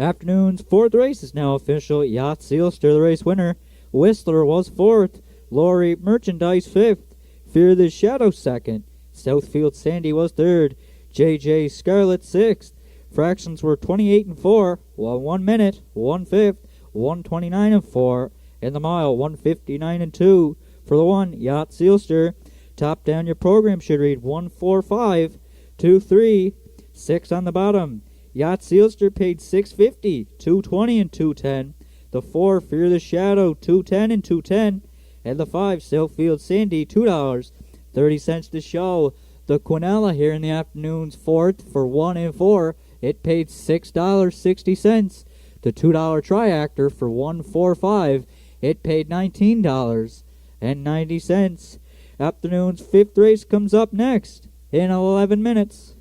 Afternoon's fourth race is now official. Yacht Sealster, the race winner. Whistler was fourth. Lori Merchandise fifth. Fear the Shadow second. Southfield Sandy was third. JJ Scarlett sixth. Fractions were 28 and 4, while 1 minute, 1/5, 129 and 4, and the mile 159 and 2 for the one Yacht Sealster. Top down your program should read 145, 23, 6 on the bottom. Yacht Sealster paid $6.50, $2.20 and $2.10. The 4 Fear the Shadow $2.10 and $2.10, and the 5 Southfield Sandy $2.30 to show. The Quinella here in the afternoon's fourth for 1 and 4. It paid $6.60. The $2 Triactor for 145. It paid $19.90. Afternoon's fifth race comes up next in 11 minutes.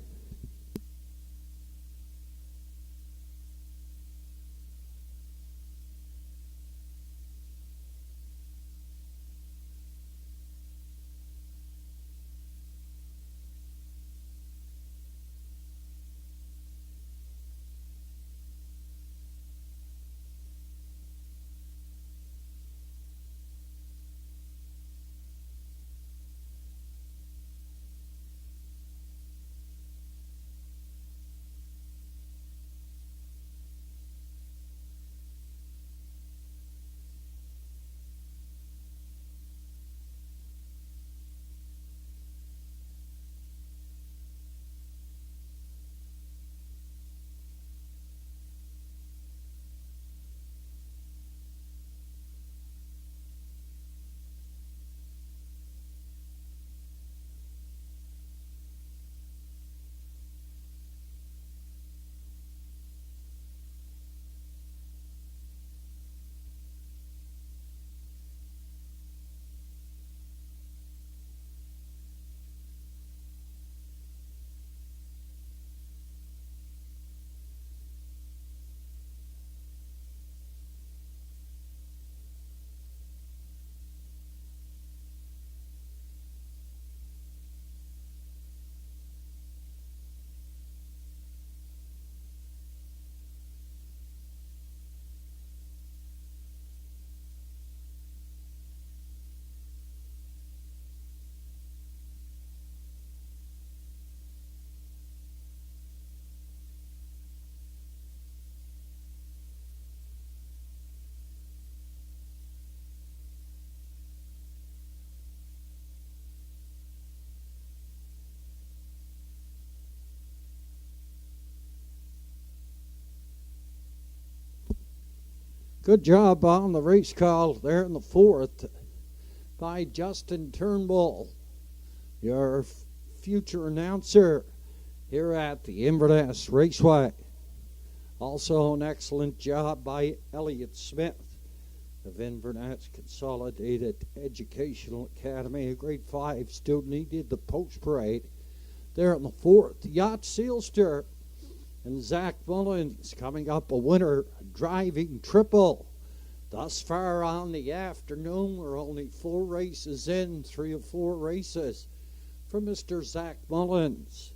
Good job on the race call there in the fourth by Justin Turnbull, your future announcer here at the Inverness Raceway. Also an excellent job by Elliot Smith of Inverness Consolidated Educational Academy, a grade 5 student. He did the post parade there in the fourth. Yacht Sealster and Zach Mullins coming up a winner driving triple. Thus far on the afternoon, we're only 4 races in, 3 or 4 races for Mr. Zach Mullins.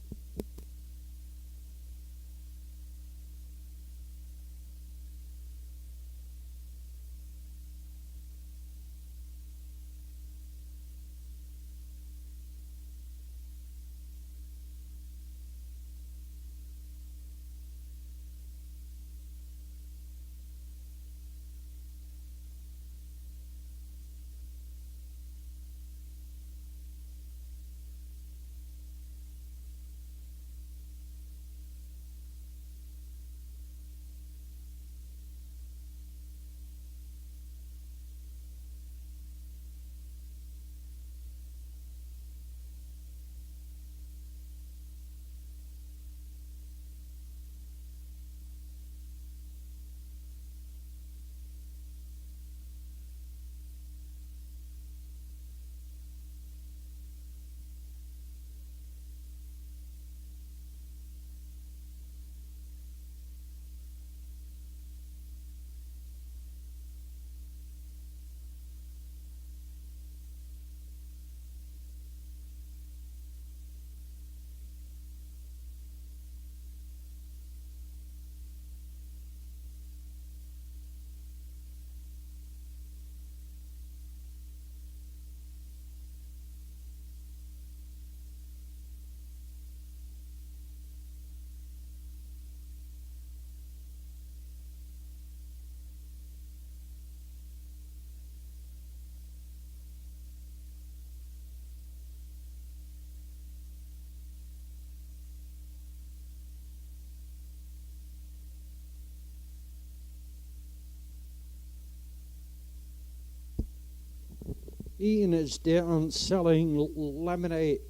Ian is down selling lemonade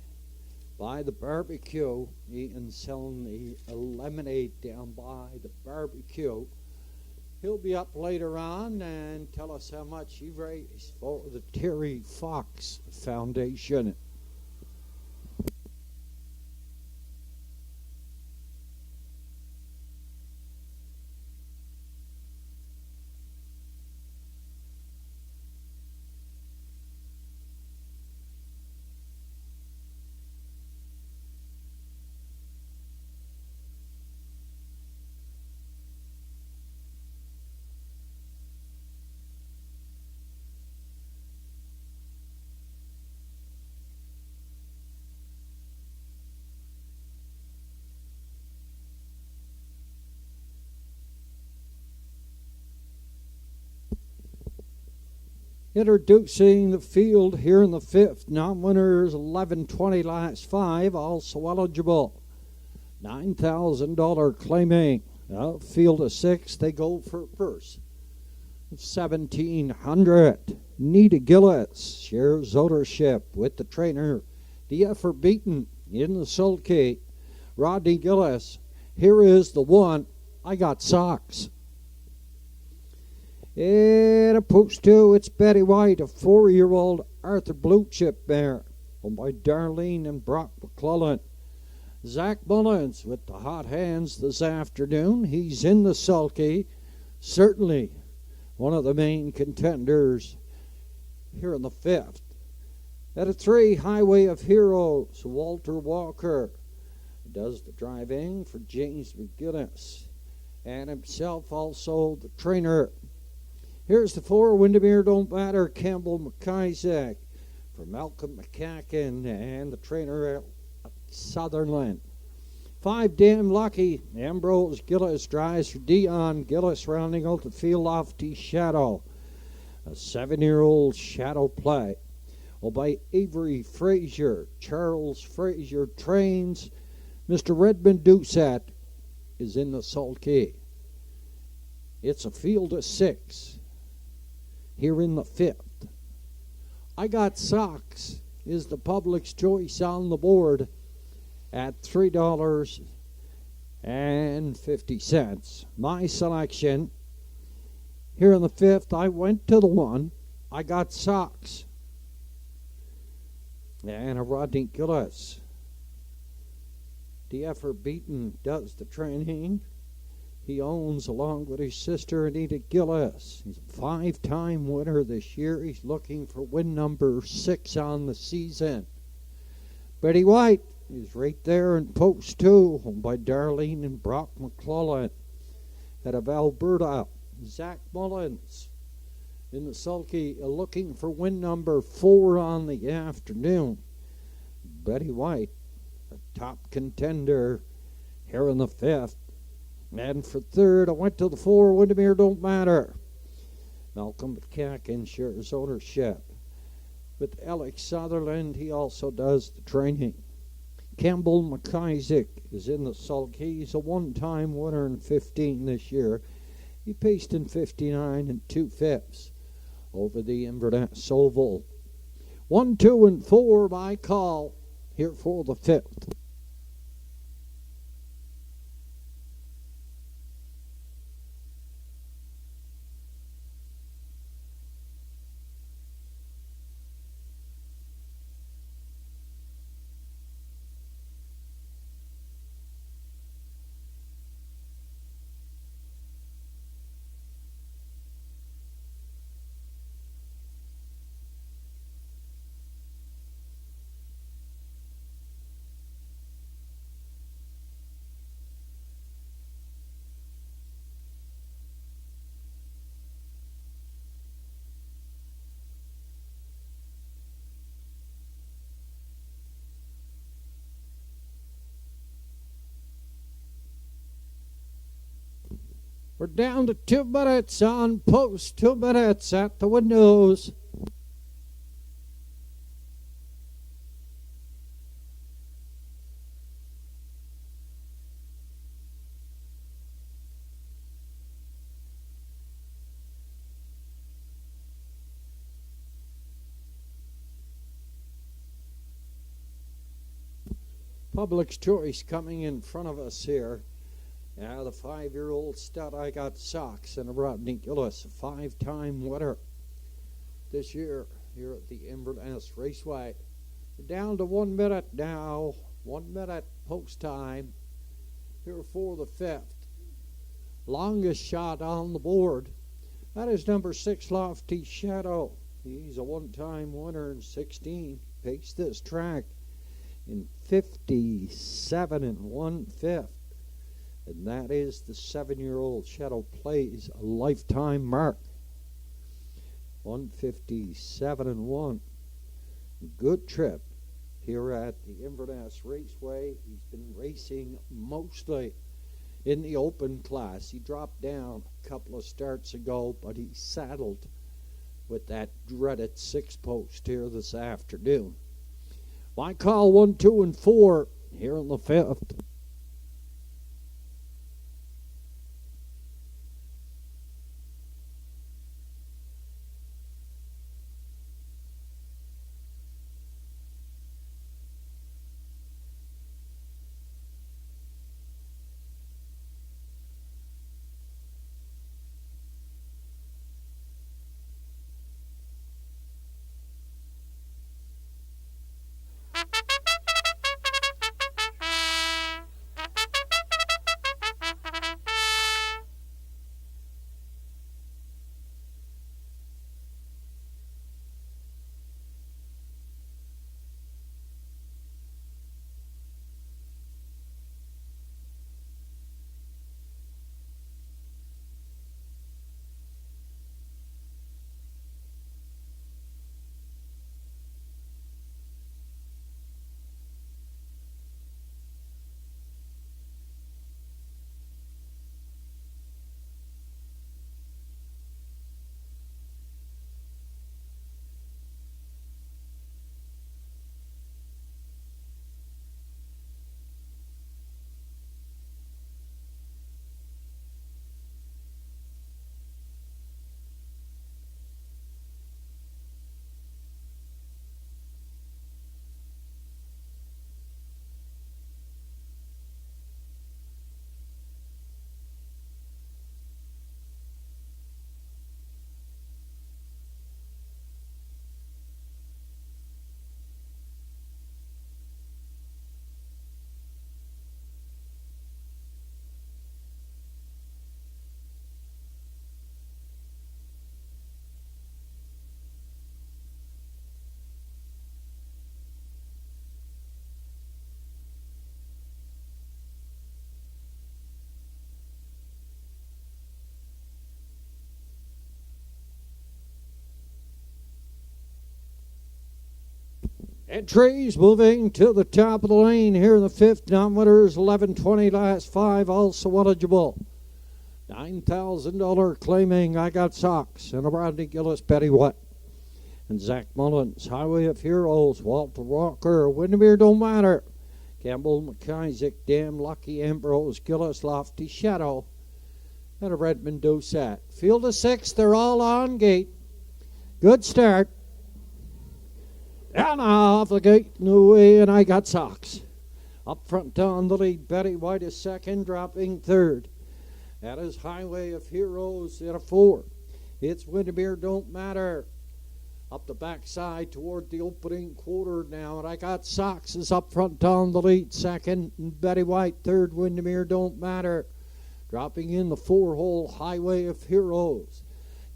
by the barbecue. Ian's selling the lemonade down by the barbecue. He'll be up later on and tell us how much he raised for the Terry Fox Foundation. Introducing the field here in the 5th. Non-winners 11-20 last 5, also eligible. $9,000 claiming. Field of 6, they go for a purse of $1,700. Nita Gillis shares ownership with the trainer. The effort beaten in the sulky. Rodney Gillis. Here is the one. I got socks. And a post 2, it's Betty White, a 4-year-old Arthur Blue Chip mare, owned by Darlene and Brock McClellan. Zach Mullins with the hot hands this afternoon. He's in the sulky. Certainly one of the main contenders here in the 5th. At a 3, Highway of Heroes, Walter Walker does the driving for James McGinnis. And himself also the trainer. Here's the 4, Windermere Don't Matter, Campbell McIsaac for Malcolm McCacken and the trainer at Sutherland. 5, Damn Lucky, Ambrose Gillis drives for Dion Gillis, rounding out the field off T Shadow. A 7-year-old Shadow play. By Avery Frazier, Charles Frazier trains. Mr. Redmond Doucette is in the sulky. It's a field of 6. Here in the 5th. I Got Socks is the public's choice on the board at $3.50. My selection here in the 5th, I went to the 1. I Got Socks. And a Rodney Gillis. The effort beaten does the training. he owns along with his sister Anita Gillis. He's a 5-time winner this year. He's looking for win number 6 on the season. Betty White is right there in post 2, owned by Darlene and Brock McClellan. Out of Alberta, Zach Mullins in the sulky, looking for win number 4 on the afternoon. Betty White, a top contender here in the 5th. And for 3rd, I went to the 4, Windermere Don't Matter. Malcolm McCacken shares ownership with Alex Sutherland. He also does the training. Campbell McIsaac is in the sulky. He's a one-time winner in 15 this year. He paced in 59 2/5 over the Inverness Oval. 1, 2, and 4 by call here for the 5th. We're down to 2 minutes on post, 2 minutes at the windows. Public's Choice coming in front of us here. Now the 5-year-old stud, I Got Socks, and a Rodney Gillis, a 5-time winner this year here at the Inverness Raceway. We're down to 1 minute now, 1 minute post time here for the 5th. Longest shot on the board. That is number 6, Lofty Shadow. He's a one-time winner in 16. Paced this track in 57 1/5. And that is the 7-year-old Shadow Plays a lifetime mark. 157 1. Good trip here at the Inverness Raceway. He's been racing mostly in the open class. He dropped down a couple of starts ago, but he saddled with that dreaded 6-post here this afternoon. My call 1, 2, and 4 here in the 5th. Entries moving to the top of the lane here in the fifth. Non-winners 11:20 last 5 also eligible. $9,000 claiming I Got Socks and a Rodney Gillis, Betty White. And Zach Mullins, Highway of Heroes, Walter Walker, Windermere Don't Matter. Campbell, McIsaac, Damn Lucky, Ambrose, Gillis, Lofty Shadow, and a Redmond Doucette. Field of 6, they're all on gate. Good start. And off the gate and away, and I Got Socks. Up front on the lead, Betty White is second, dropping third. That is Highway of Heroes in a 4. It's Windermere Don't Matter. Up the backside toward the opening quarter now, and I Got Socks is up front on the lead, second, and Betty White third, Windermere Don't Matter. Dropping in the 4-hole, Highway of Heroes.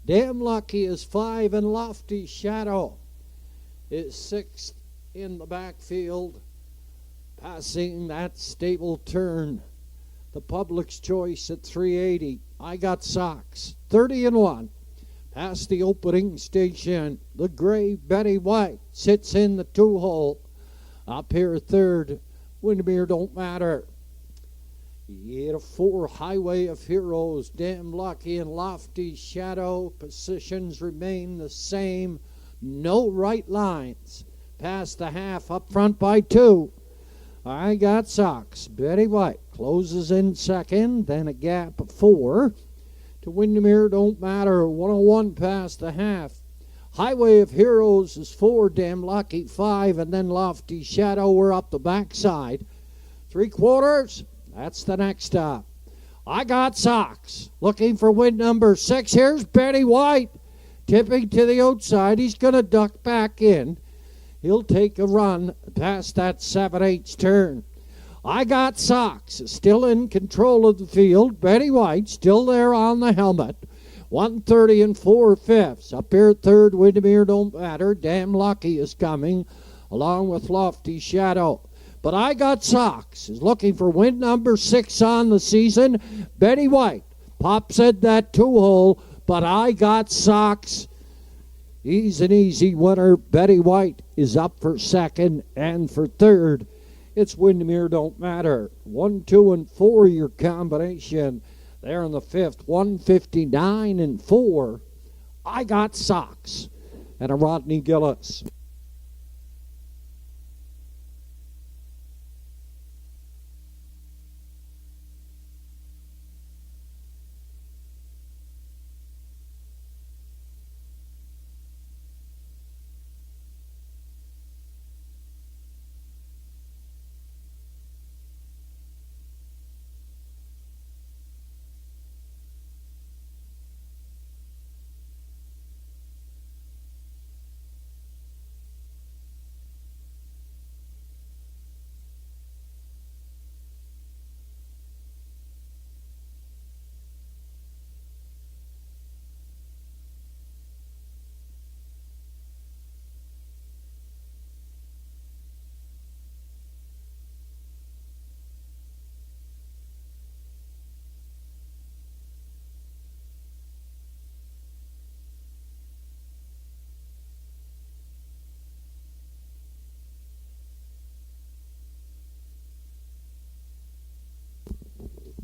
Damn Lucky is 5, and Lofty Shadow is 6th in the backfield, passing that stable turn. The Public's Choice at 380. I Got Socks, 30-1. Past the opening station, the gray Betty White sits in the 2-hole. Up here third, Windermere Don't Matter. He a 4, Highway of Heroes, Damn Lucky, and Lofty Shadow. Positions remain the same. No right lines. Past the half, up front by 2. I Got Socks. Betty White closes in second, then a gap of 4 to Windermere Don't Matter. 101 past the half. Highway of Heroes is 4, Damn Lucky 5, and then Lofty Shadow. We're up the backside. 3/4. That's the next stop. I Got Socks. Looking for win number 6. Here's Betty White. Tipping to the outside. He's going to duck back in. He'll take a run past that 7/8 turn. I Got Socks is still in control of the field. Betty White still there on the helmet. 130 and 4/5. Up here third, Windermere Don't Matter. Damn Lucky is coming along with Lofty Shadow. But I Got Socks is looking for win number 6 on the season. Betty White pops at that 2-hole. But I Got Socks. He's an easy winner. Betty White is up for second, and for third, it's Windermere Don't Matter. 1, 2, and 4 your combination. There in the fifth, 159 and 4. I Got Socks and a Rodney Gillis.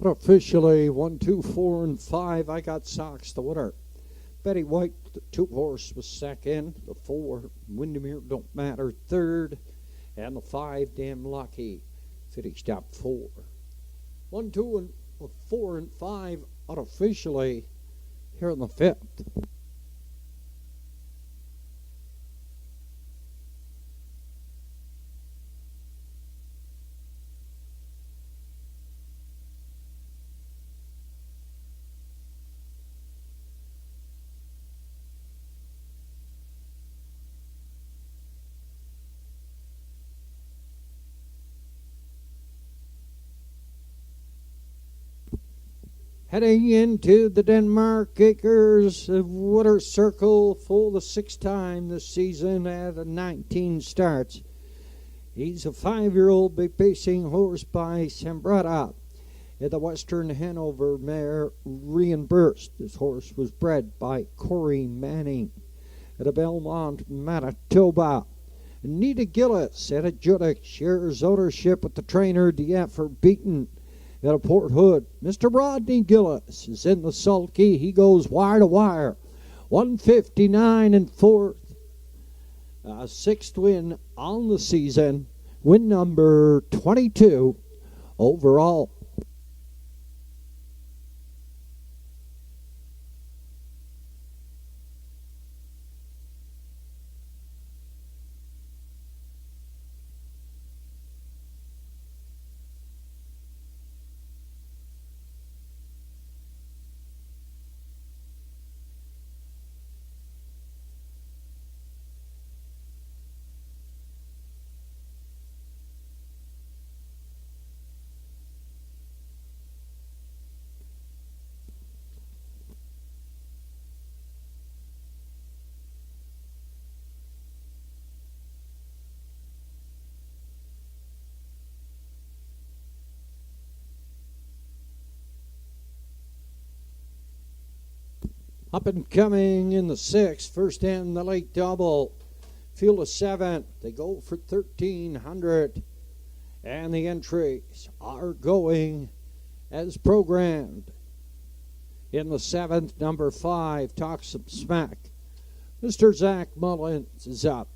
Officially 1, 2, 4, and 5. I Got Socks, the winner. Betty White, the 2-horse, was second. The 4, Windermere Don't Matter, third. And the 5, Damn Lucky, finished up 4. 1, 2, and 4, and 5 unofficially here in the fifth. Heading into the Denmark Acres Water Circle for the 6th time this season at 19 starts. He's a 5-year-old big pacing horse by Sambrata at the Western Hanover mare Reimbursed. This horse was bred by Corey Manning at a Belmont, Manitoba. Nita Gillis at a Judic shares ownership with the trainer DF Beaton at a Port Hood. Mr. Rodney Gillis is in the sulky. He goes wire to wire. 159 and fourth. Sixth win on the season. Win number 22 overall. Up and coming in the sixth, first and the late double. Field of seven. They go for 1,300. And the entries are going as programmed. In the seventh, number 5, Talk Some Smack. Mr. Zach Mullins is up.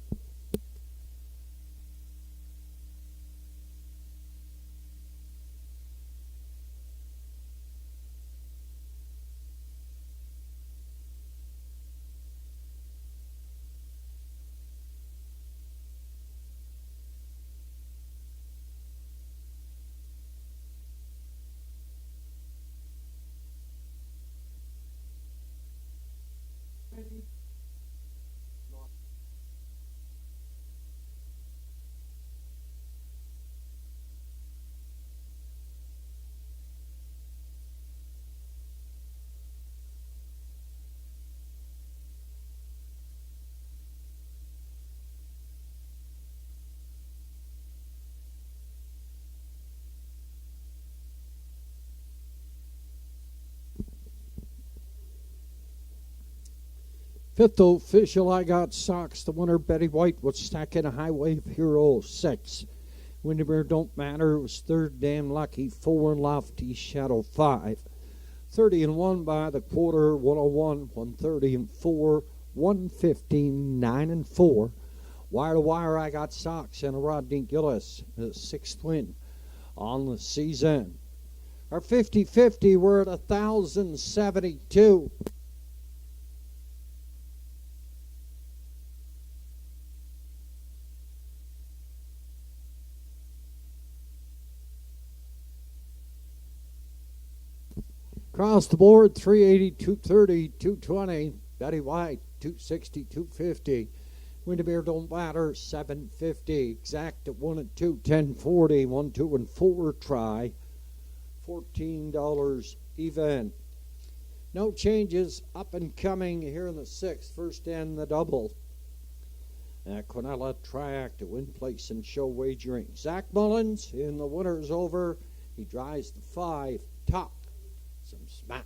Fifth official, I Got Socks. The winner, Betty White, was stacking a Highway Hero 6. Windermere Don't Matter. It was third, Damn Lucky 4, and Lofty Shadow 5. 30 and 1 by the quarter, 101, 130 and 4, 115, 9 and 4. Wire to wire, I Got Socks and a Rodney Gillis, the sixth win on the season. Our 50-50, we're at 1,072. Across the board, 380, 230, 220. Betty White, 260, 250. Windermere Don't Matter, 750. Exact at 1 and 2, 1040. 1, 2, and 4 try. $14 even. No changes. Up and coming here in the sixth. First and the double. Quinella Triac to win place and show wagering. Zach Mullins in the winner's over. He drives the 5. Talk Some Smack.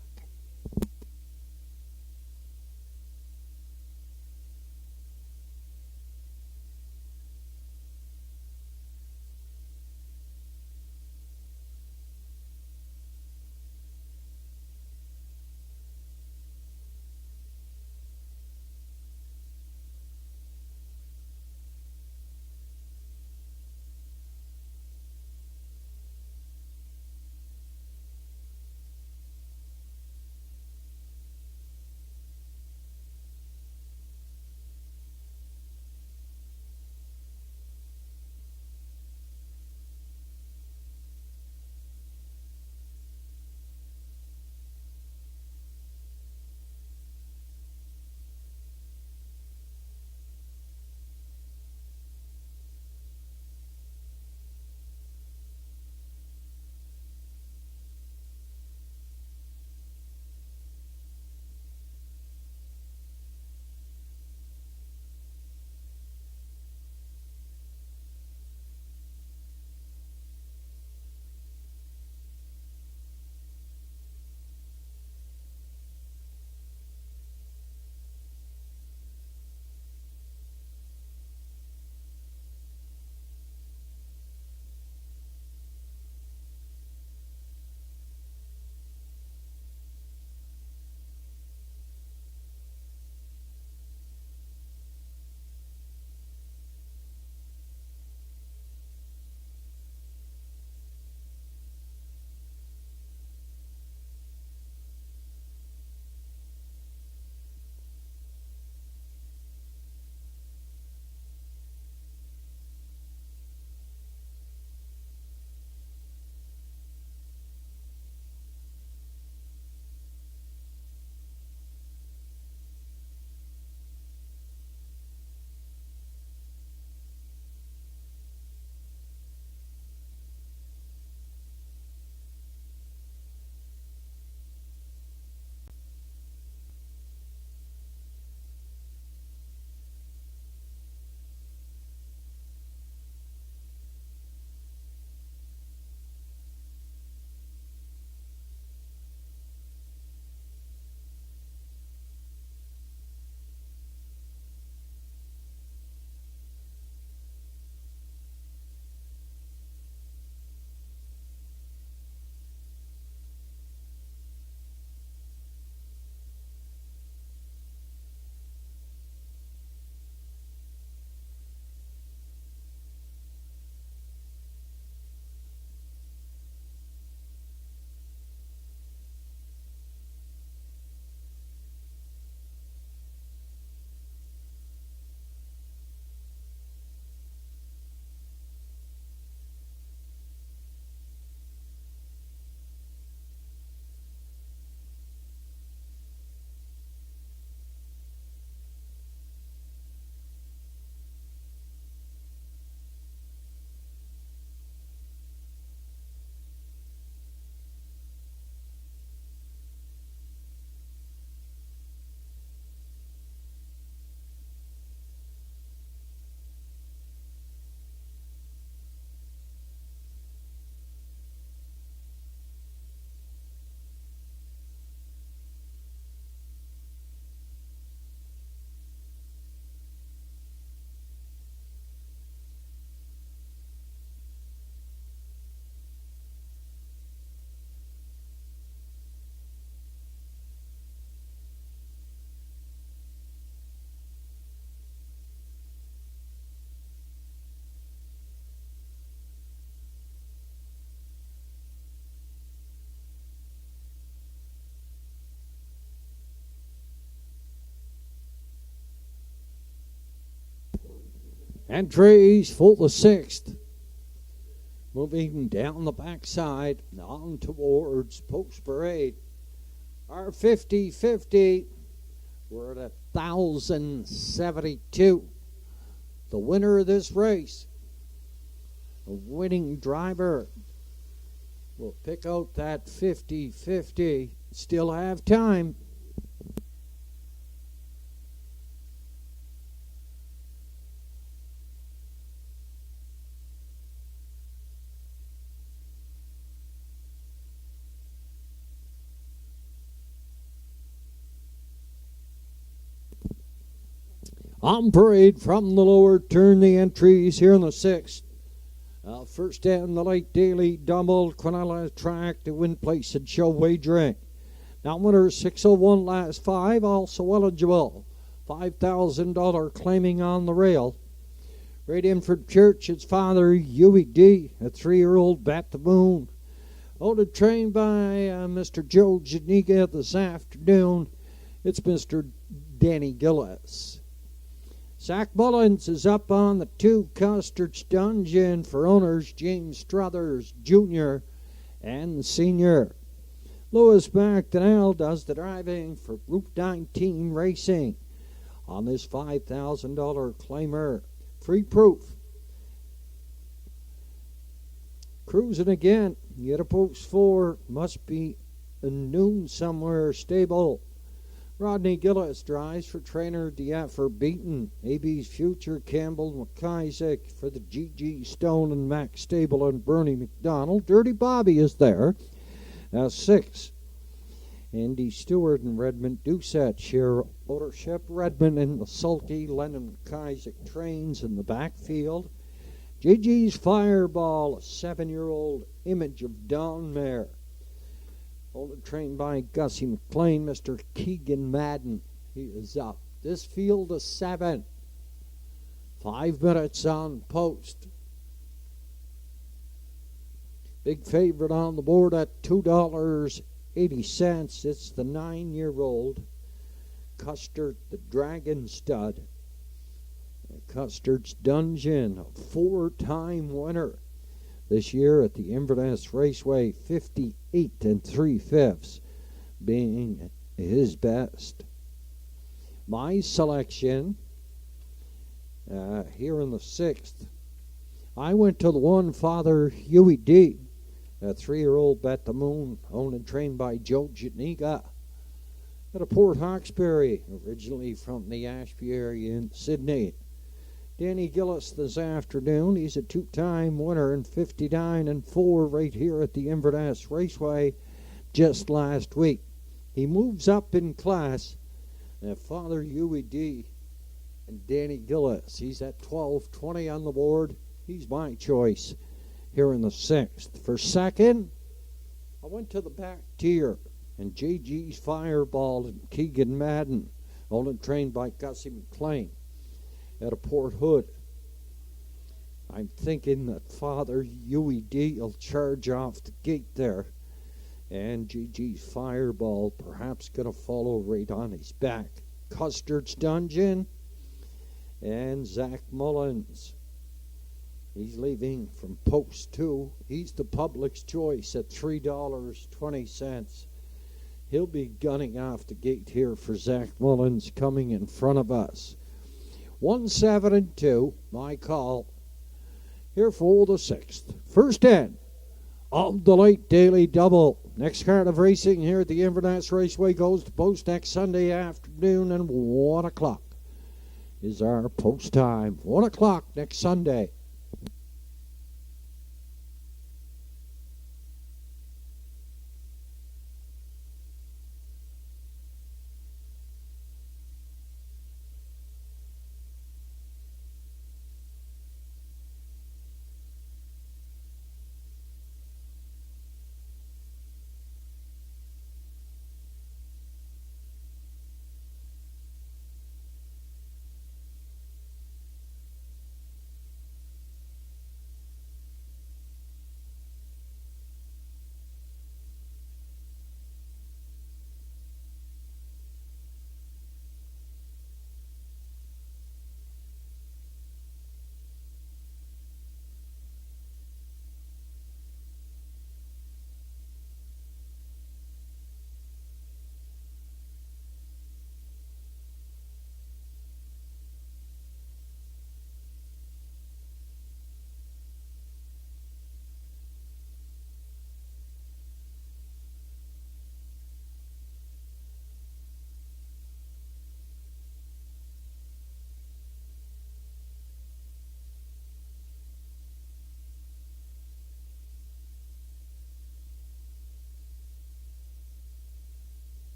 Entries for the sixth. Moving down the backside, on towards Post Parade. Our 50-50, we're at 1,072. The winner of this race, a winning driver, will pick out that 50-50. Still have time. On parade from the lower turn, the entries here in the sixth. First down the late daily double, Quinella track to win place and show wagering. Now winner 601 last five, also eligible. $5,000 claiming on the rail. Right in for Church, its father, Huey D, a 3-year-old Bat the Moon. Owned trained by Mr. Joe Janiga this afternoon. It's Mr. Danny Gillis. Zach Mullins is up on the 2, Custard's Dungeon for owners James Struthers Jr. and Sr. Louis McDonnell does the driving for Route 19 Racing on this $5,000 claimer. Free proof. Cruising again. Get a post 4. Must be a noon somewhere stable. Rodney Gillis drives for trainer DF Beaton. AB's Future Campbell McIsaac for the GG Stone and Max Stable and Bernie McDonald. Dirty Bobby is there. 6. Andy Stewart and Redmond Doucette share ownership. Redmond and the sulky Lennon McIsaac trains in the backfield. GG's Fireball, a 7-year-old Image of Dawn mare. Owned trained by Gussie McLean, Mr. Keegan Madden. He is up. This field is 7. 5 minutes on post. Big favorite on the board at $2.80. It's the 9-year-old Custard, the Dragon Stud. Custard's Dungeon, a 4-time winner this year at the Inverness Raceway, 58 3/5 being his best. My selection here in the 6th, I went to the one Father Huey D, a 3-year-old Bet the Moon, owned and trained by Joe Janiga at a Port Hawkesbury, originally from the Ashby area in Sydney. Danny Gillis this afternoon. He's a 2-time winner in 59-4 right here at the Inverness Raceway just last week. He moves up in class. Father Huey D and Danny Gillis. He's at 12.20 on the board. He's my choice here in the 6th. For second, I went to the back tier, and JG's Fireball and Keegan Madden, owned and trained by Gussie McLean at a Port Hood. I'm thinking that Father Huey D will charge off the gate there, and GG's Fireball perhaps going to follow right on his back. Custard's Dungeon and Zach Mullins. He's leaving from post 2. He's the public's choice at $3.20. He'll be gunning off the gate here for Zach Mullins coming in front of us. 1, 7, and 2, my call here for the 6th. First in of the late daily double. Next card of racing here at the Inverness Raceway goes to post next Sunday afternoon, and 1 o'clock is our post time. 1 o'clock next Sunday.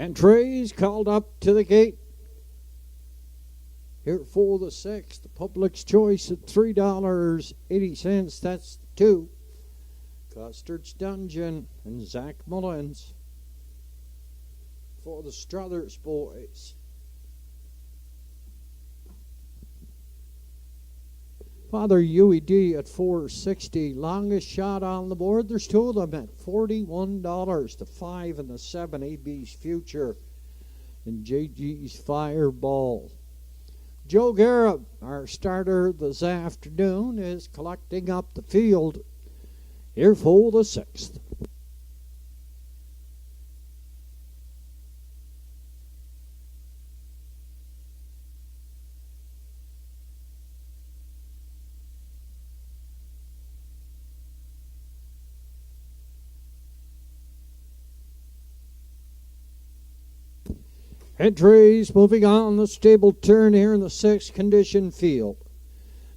Entries called up to the gate. Here for the 6th, the Public's Choice at $3.80. That's 2. Custard's Dungeon and Zach Mullins for the Struthers boys. Father Huey D at $4.60. Longest shot on the board. There's 2 of them at $41 to 5 and the 7. AB's Future and JG's Fireball. Joe Garrett, our starter this afternoon, is collecting up the field here for the 6th. Entries moving on the stable turn here in the 6th condition field.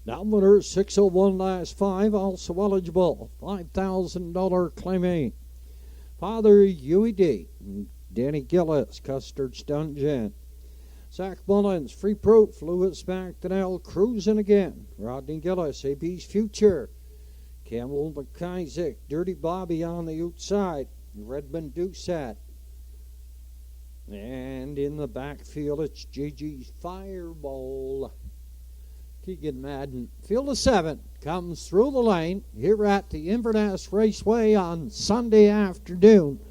Down winner 601 last 5, also eligible. $5,000 claiming. Father Huey D. Danny Gillis, Custard's Dungeon. Zach Mullins, Free Proof. Lewis McDonnell, cruising again. Rodney Gillis, AB's Future. Campbell McIsaac, Dirty Bobby on the outside. Redmond Doucette. And in the backfield, it's JG's Fireball. Keegan Madden. Field of 7 comes through the lane here at the Inverness Raceway on Sunday afternoon.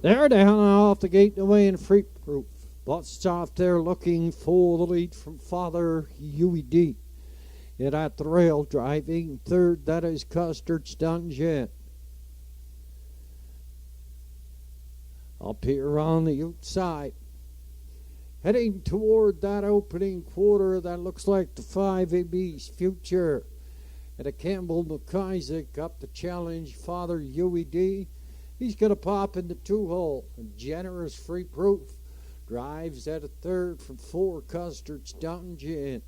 They're down off the gate and away in Free Proof. Busts off there looking for the lead from Father Huey D. And at the rail, driving 3rd, that is Custard's Dungeon. Up here on the outside. Heading toward that opening quarter, that looks like the 5 AB's Future. And a Campbell McIsaac up the challenge, Father Huey D. He's going to pop in the 2-hole. Generous Free Proof drives at a 3rd from 4 Custard's Dungeon.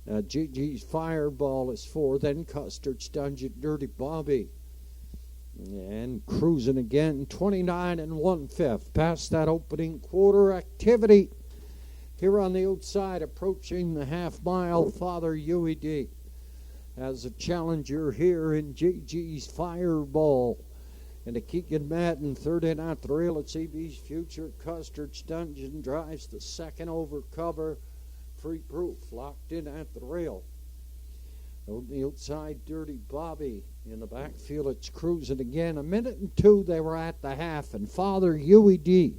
GG's Fireball is 4, then Custard's Dungeon, Dirty Bobby. And cruising again, 29 1/5. Past that opening quarter activity. Here on the outside, approaching the half-mile, Father Huey D. As a challenger here in JG's Fireball. And a Keegan Madden, 3rd in at the rail. It's AB's Future. Custard's Dungeon drives the 2nd over cover. Free Proof locked in at the rail. On the outside, Dirty Bobby. In the backfield, it's cruising again. 1:02 they were at the half. And Father Huey D,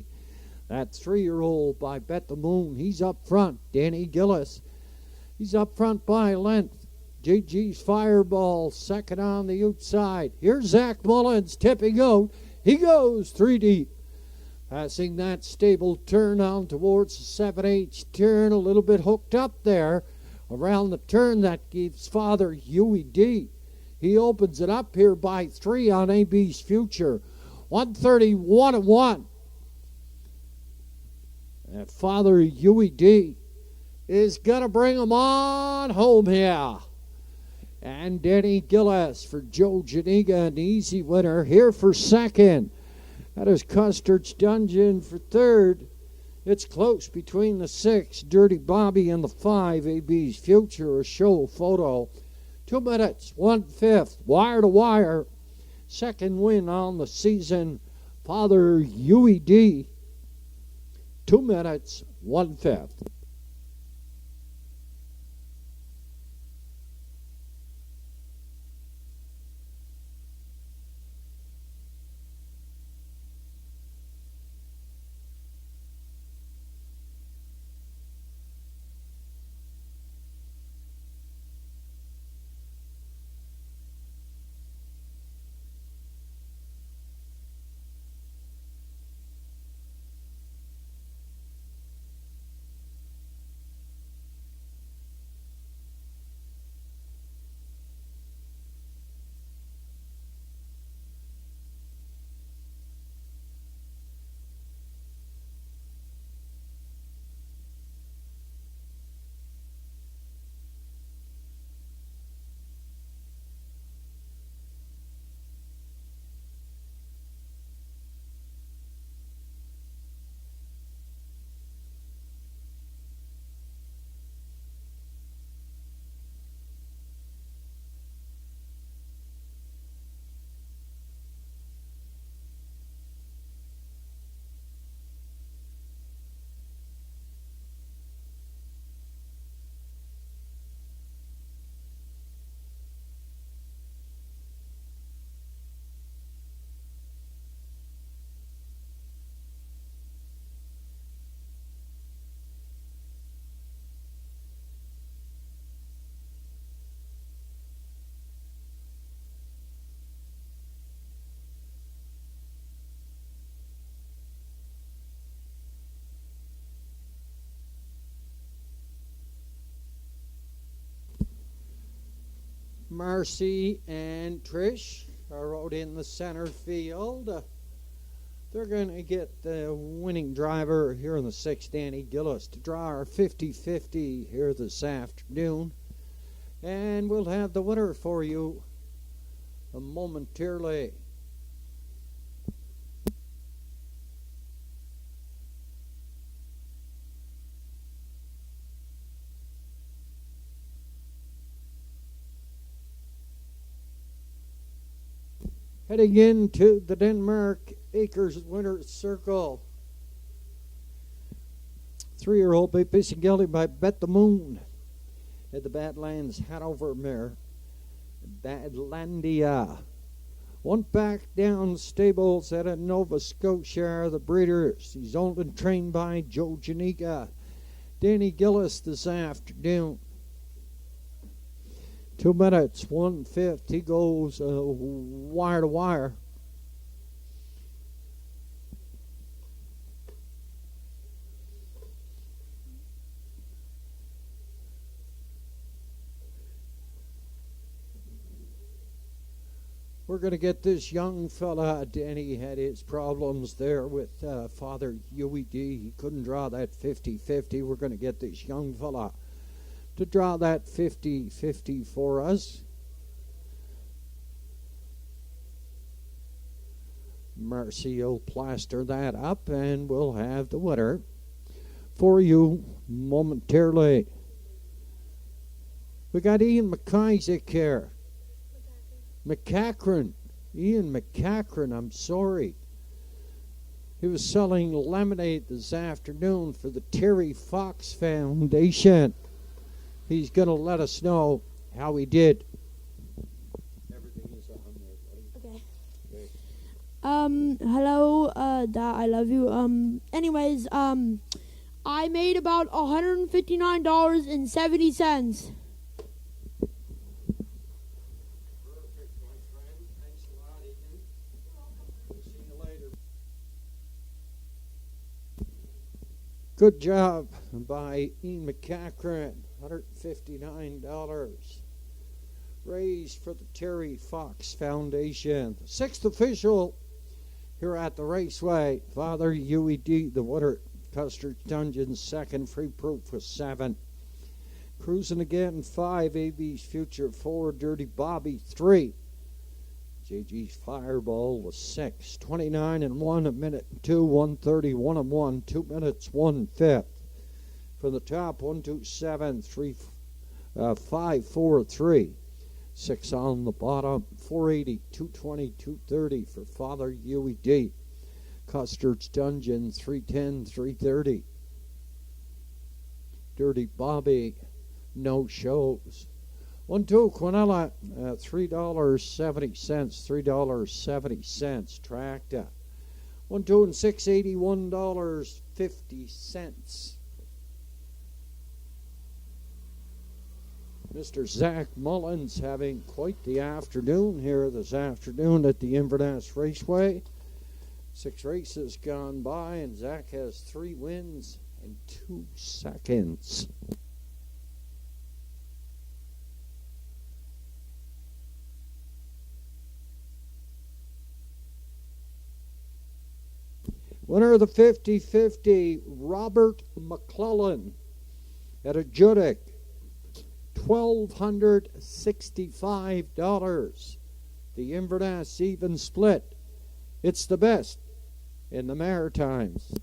that 3-year-old by Bet the Moon, he's up front. Danny Gillis, he's up front by length. JG's Fireball, 2nd on the outside. Here's Zach Mullins tipping out. He goes 3 deep. Passing that stable turn on towards the 7H turn. A little bit hooked up there. Around the turn, that gives Father Huey D. He opens it up here by 3 on AB's Future. 131-1. And Father Huey D is going to bring him on home here. And Danny Gillis for Joe Janiga, an easy winner. Here for 2nd. That is Custard's Dungeon for 3rd. It's close between the 6, Dirty Bobby, and the 5, AB's Future, a show photo. 2 minutes, 1/5, wire to wire. 2nd win on the season, Father Huey D. 2 minutes, 1/5. Marcy and Trish are out in the center field. They're going to get the winning driver here in the 6th, Danny Gillis, to draw our 50-50 here this afternoon. And we'll have the winner for you momentarily. Heading into the Denmark Acres Winner's Circle. 3-year-old by Pissingelli by Bet the Moon. At the Badlands Hanover mare, Badlandia. One back down stables out of Nova Scotia, the breeders. He's owned and trained by Joe Janika. Danny Gillis this afternoon. 2 minutes, 1/5. He goes wire to wire. We're going to get this young fella. Danny had his problems there with Father Huey D. He couldn't draw that 50-50. We're going to get this young fella to draw that 50-50 for us. Marcy will plaster that up, and we'll have the winner for you momentarily. We got Ian McIsaac here. McCachran. Ian McCachran, I'm sorry. He was selling lemonade this afternoon for the Terry Fox Foundation. He's going to let us know how he did. Everything is on there, buddy. Okay. Hello, Dad, I love you. Anyways, I made about $159.70. Perfect, my friend. Thanks a lot, Ian. We'll see you later. Good job by Ian McCachran. $159 raised for the Terry Fox Foundation. The 6th official here at the Raceway, Father Huey D, the winner. Custer's Dungeon, 2nd. Free Proof was 7. Cruising again, 5. AB's Future, 4. Dirty Bobby, 3. JG's Fireball was 6. 29 and 1, a minute 2, 1:30, 1 and 1, 2 minutes, 1/5. From the top, 127, 3, 5, 4, 3. 6 on the bottom, 480, 220, 230 for Father Huey D. Custer's Dungeon, 310, 330. Dirty Bobby, no shows. 1-2 Quinella, $3.70, $3.70. Tracta. 1-2 and 680, $1.50. Mr. Zach Mullins having quite the afternoon here this afternoon at the Inverness Raceway. 6 races gone by, and Zach has 3 wins and 2 seconds. Winner of the 50-50, Robert McClellan at a Judic. $1,265. The Inverness even split. It's the best in the Maritimes.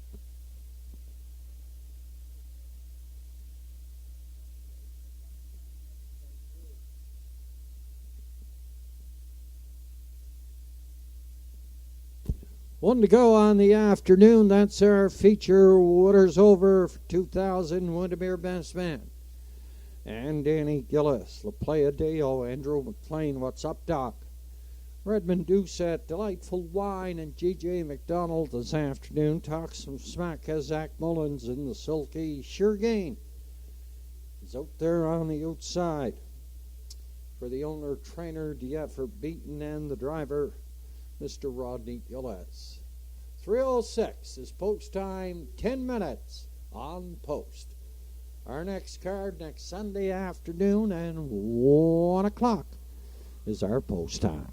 One to go on the afternoon. That's our feature. Waters over for 2000 Windermere Best Man. And Danny Gillis, La Playa Deo, Andrew McLean, What's Up Doc? Redmond Doucette, Delightful Wine, and G.J. McDonald this afternoon. Talk some smack as Zach Mullins in the Silky Sure Gain. He's out there on the outside. For the owner, trainer, DF Beaton, and the driver, Mr. Rodney Gillis. 3:06 is post time, 10 minutes on post. Our next card next Sunday afternoon and 1 o'clock is our post time.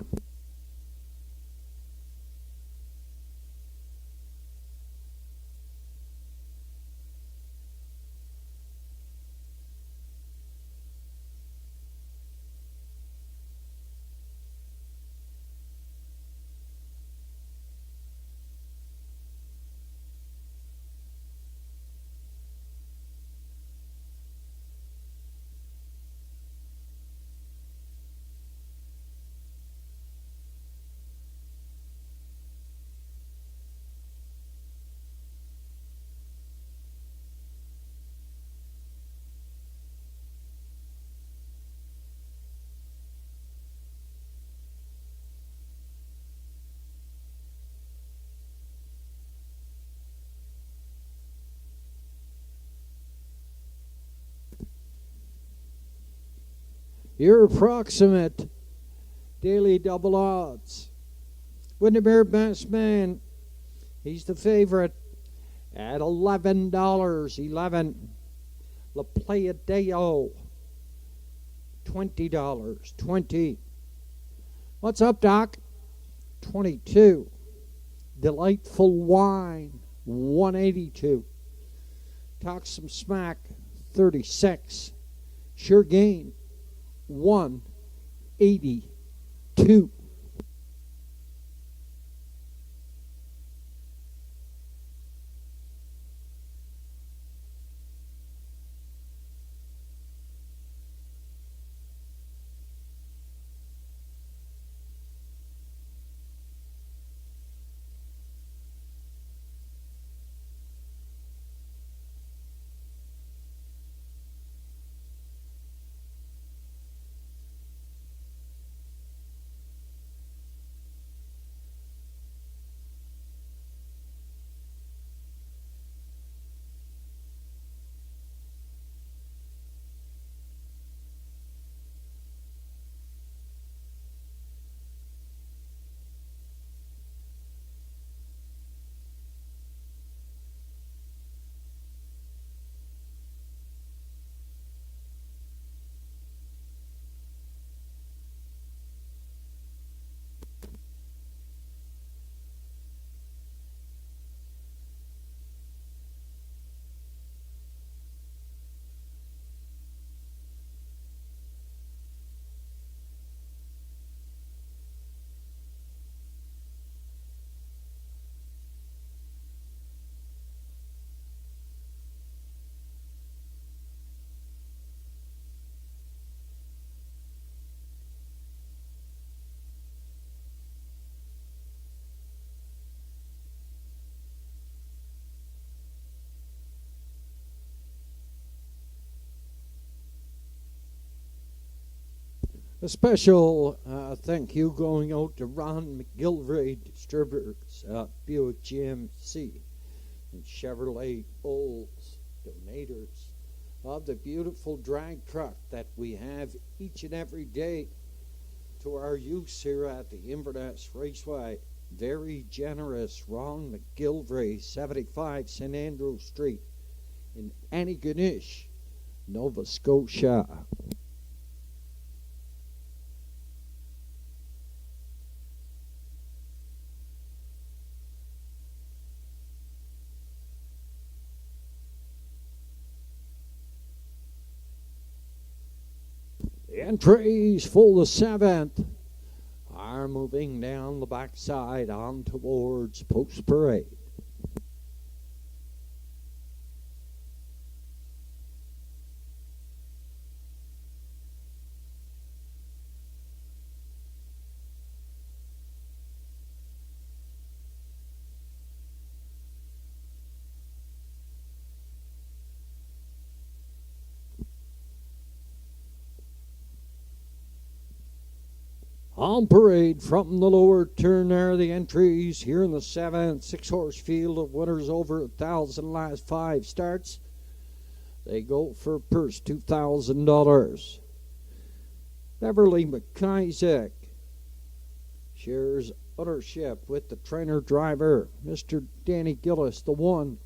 Your approximate daily double odds. Windermere Best Man, he's the favorite at $11. 11. La Playa Deo, $20. 20. What's up, Doc? 22. Delightful Wine, 182. Talk Some Smack, 36. Sure Gain, 182. A special thank you going out to Ron McGilvray, distributors, Buick GMC, and Chevrolet Olds, donators of the beautiful drag truck that we have each and every day to our use here at the Inverness Raceway. Very generous Ron McGilvray, 75 St. Andrew Street in Antigonish, Nova Scotia. The entries for the 7th are moving down the backside on towards Post Parade. On parade from the lower turn there, the entries here in the 7th, 6-horse field of winners over 1,000 last 5 starts. They go for a purse $2,000. Beverly McIsaac shares ownership with the trainer driver, Mr. Danny Gillis, the 1.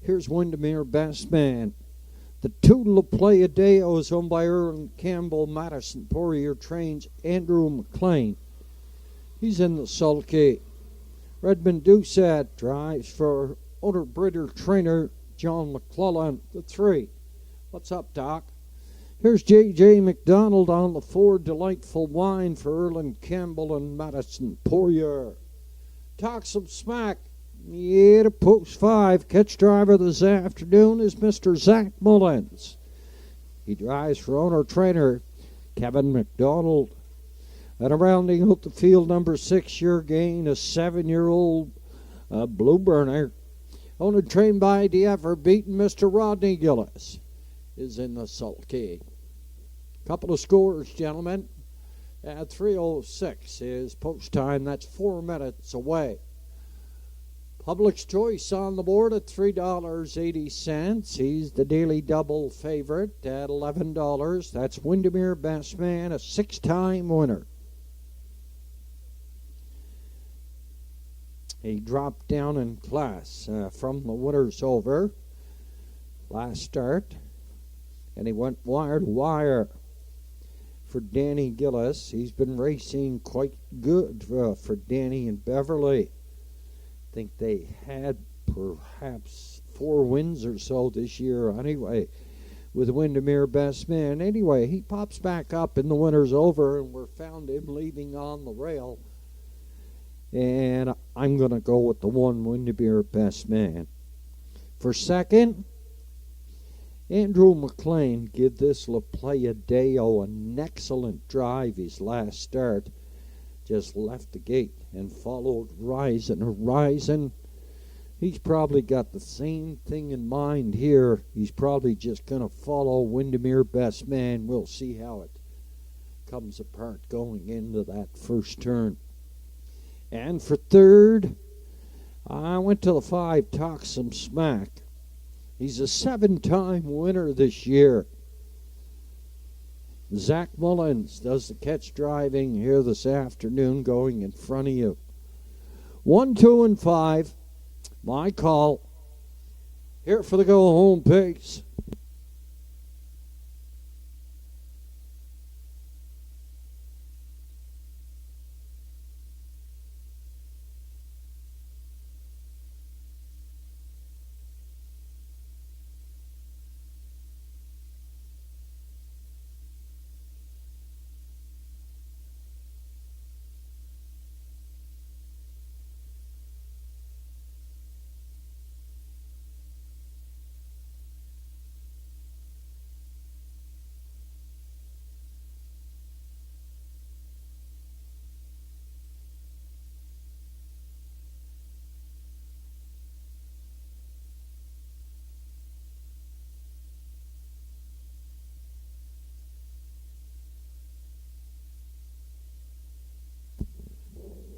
Here's Windermere Best Man, The two La Playa Deos owned by Erlen Campbell, Madison Poirier trains Andrew McLean. He's in the sulky. Redmond Doucette drives for owner breeder trainer John McClellan, the 3. What's up, Doc? Here's J.J. McDonald on the 4, Delightful Wine for Erlen Campbell and Madison Poirier. Talk some smack. Yeah, to post 5. Catch driver this afternoon is Mr. Zach Mullins. He drives for owner trainer Kevin McDonald. And rounding out the field, number 6, Your Gain, a 7-year-old Blue Burner. Owned and trained by the ever beaten Mr. Rodney Gillis is in the sulky. Couple of scores, gentlemen. At 3:06 is post time. That's 4 minutes away. Public's Choice on the board at $3.80. He's the daily double favorite at $11. That's Windermere Best Man, a 6-time winner. He dropped down in class from the winners over last start, and he went wire to wire for Danny Gillis. He's been racing quite good for Danny and Beverly. I think they had perhaps 4 wins or so this year anyway with Windermere Best Man. Anyway, he pops back up in the winners over, and we found him leaving on the rail. And I'm going to go with the 1 Windermere Best Man. For second, Andrew McLean give this La Playa Deo an excellent drive his last start. Just left the gate and followed Horizon. He's probably got the same thing in mind here. He's probably just going to follow Windermere Best Man. We'll see how it comes apart going into that first turn. And for third, I went to the 5, Talk Some Smack. He's a 7-time winner this year. Zach Mullins does the catch driving here this afternoon, going in front of you. 1, 2, and 5. My call. Here for the go-home pace.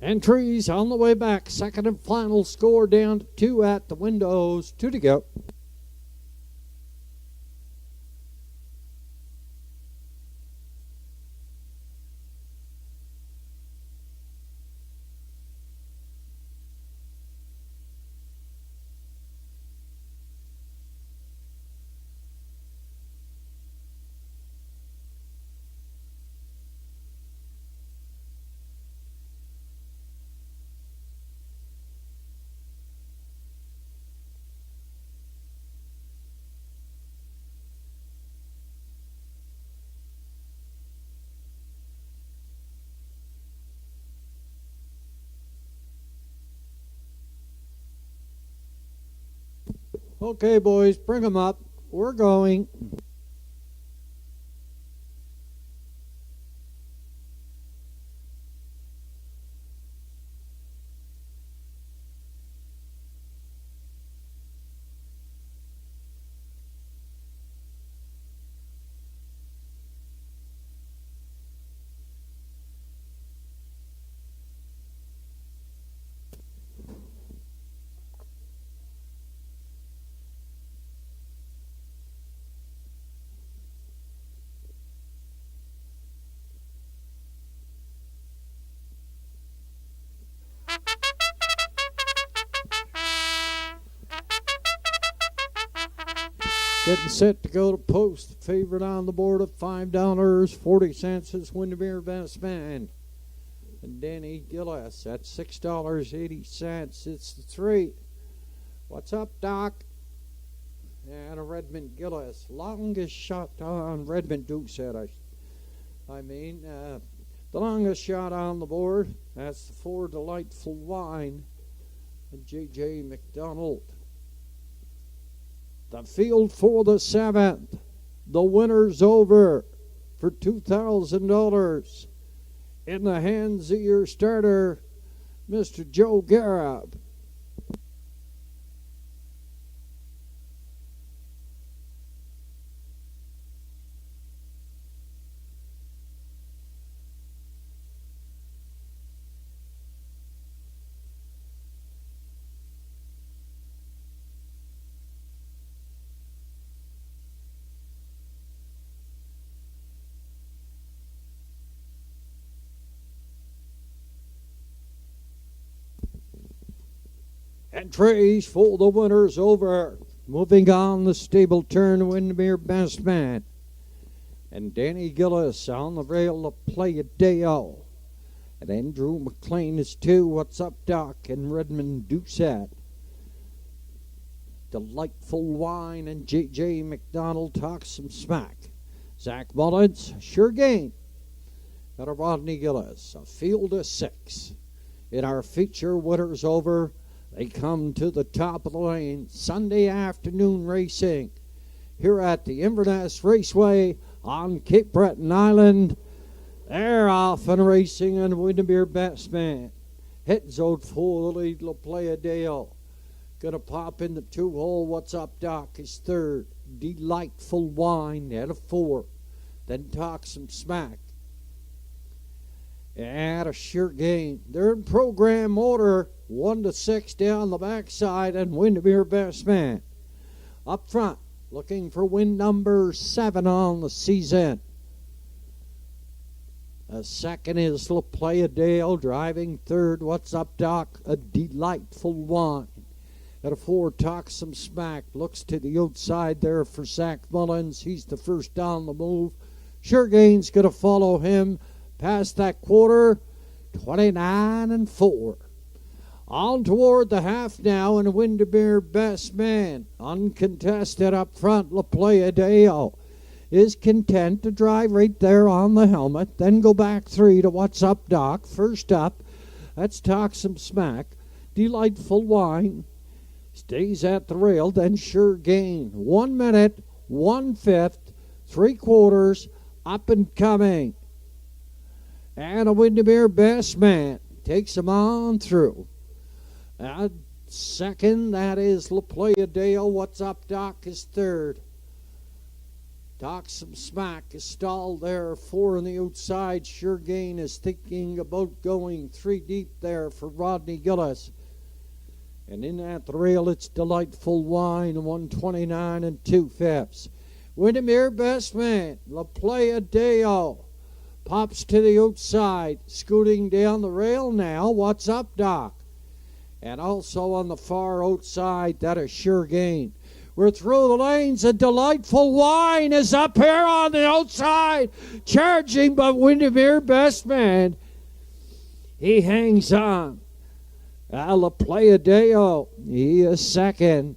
Entries on the way back. Second and final score down to 2 at the windows. 2 to go. Okay, boys, bring them up. We're going. Getting set to go to post. Favorite on the board at $5.40 is Windermere Best Man. And Danny Gillis at $6.80. It's the 3. What's up, Doc? And a Redmond Gillis. Longest shot on Redmond Doucette, the longest shot on the board. That's the 4 Delightful Wine. And J.J. McDonald. The field for the 7th. The winner's over for $2,000. In the hands of your starter, Mr. Joe Garab. Entries for the winners over. Moving on the stable turn, Windermere Best Man. And Danny Gillis on the rail to play a Deo. And Andrew McLean is 2. What's up, Doc? And Redmond Doucette. Delightful Wine and J.J. McDonald talks some smack. Zach Mullins, Sure Gain. Got a Rodney Gillis, a field of 6. In our feature winners over, they come to the top of the lane. Sunday afternoon racing here at the Inverness Raceway on Cape Breton Island. They're off and racing, and Windermere Best Man heads out for the lead. La Playa Dale gonna pop in the 2-hole. What's up, Doc? Is 3rd. Delightful Wine at a 4. Then Talk Some Smack at a Sure Gain. They're in program order, 1 to 6 down the backside, and Windermere Best Man up front, looking for win number 7 on the season. A 2nd is La Playa Dale, driving 3rd. What's up, Doc? A Delightful Wine. At a 4, Talk Some Smack. Looks to the outside there for Zach Mullins. He's the first on the move. Sure Gain's going to follow him past that quarter, 29 and 4. On toward the half now, and Windermere Best Man, uncontested up front. La Playa Dale is content to drive right there on the helmet, then go back 3 to What's Up, Doc. First up, that's Talk Some Smack. Delightful Wine stays at the rail, then Sure Gain. 1 minute, 1/5, 3/4, up and coming. And a Windermere Best Man takes him on through. Second, that is La Playa Dale. What's Up, Doc? Is 3rd. Talk Some Smack is stalled there. 4 on the outside. Sure Gain is thinking about going 3 deep there for Rodney Gillis. And in at the rail, it's Delightful Wine, 129 and 2/5. Windermere Best Man, La Playa Dale. Pops to the outside, scooting down the rail now. What's Up, Doc? And also on the far outside, that is Sure Gain. We're through the lanes. A Delightful Wine is up here on the outside, charging, but Windermere Best Man, he hangs on. La Playa Deo, he is 2nd.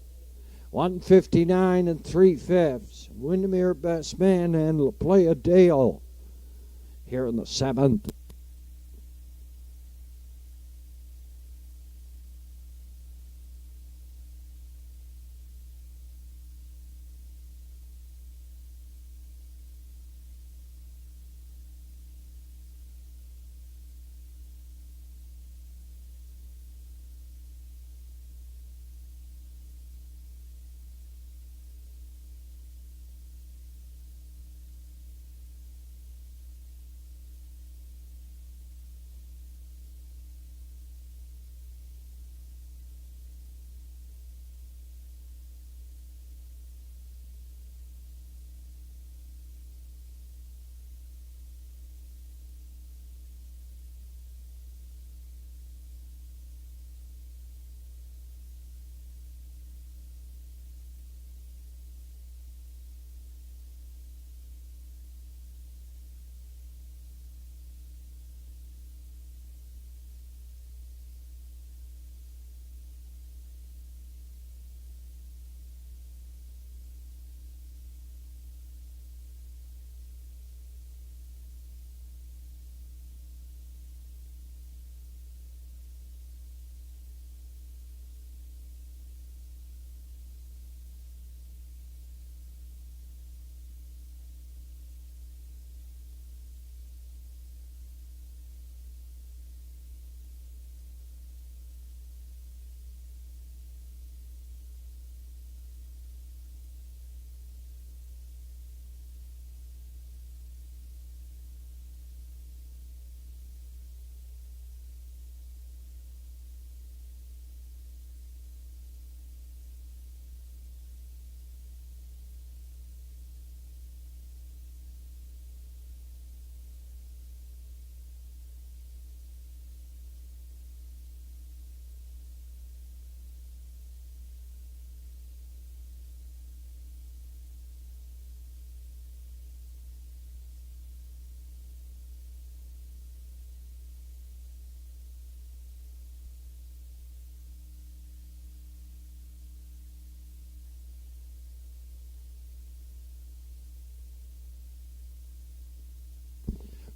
159 and 3/5. Windermere Best Man and La Playa Deo here in the 7th.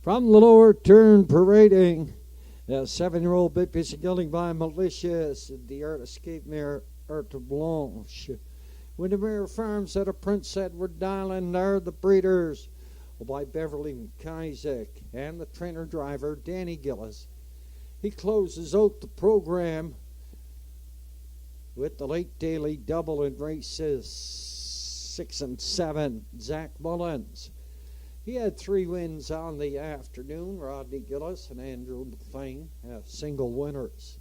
From the lower turn, parading, a 7-year-old big piece of gelding by Malicious, the Art Escape Mare, Art Blanche. Windermere Farms at a Prince Edward Island are the breeders by Beverly McIsaac and the trainer-driver Danny Gillis. He closes out the program with the late daily double in races 6 and 7, Zach Mullins. He had 3 wins on the afternoon. Rodney Gillis and Andrew McLean have single winners.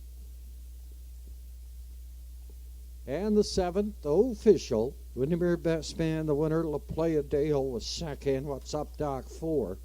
And the 7th, the official, Windermere Best Man, the winner, La Playa Dale was second. What's Up Doc 4.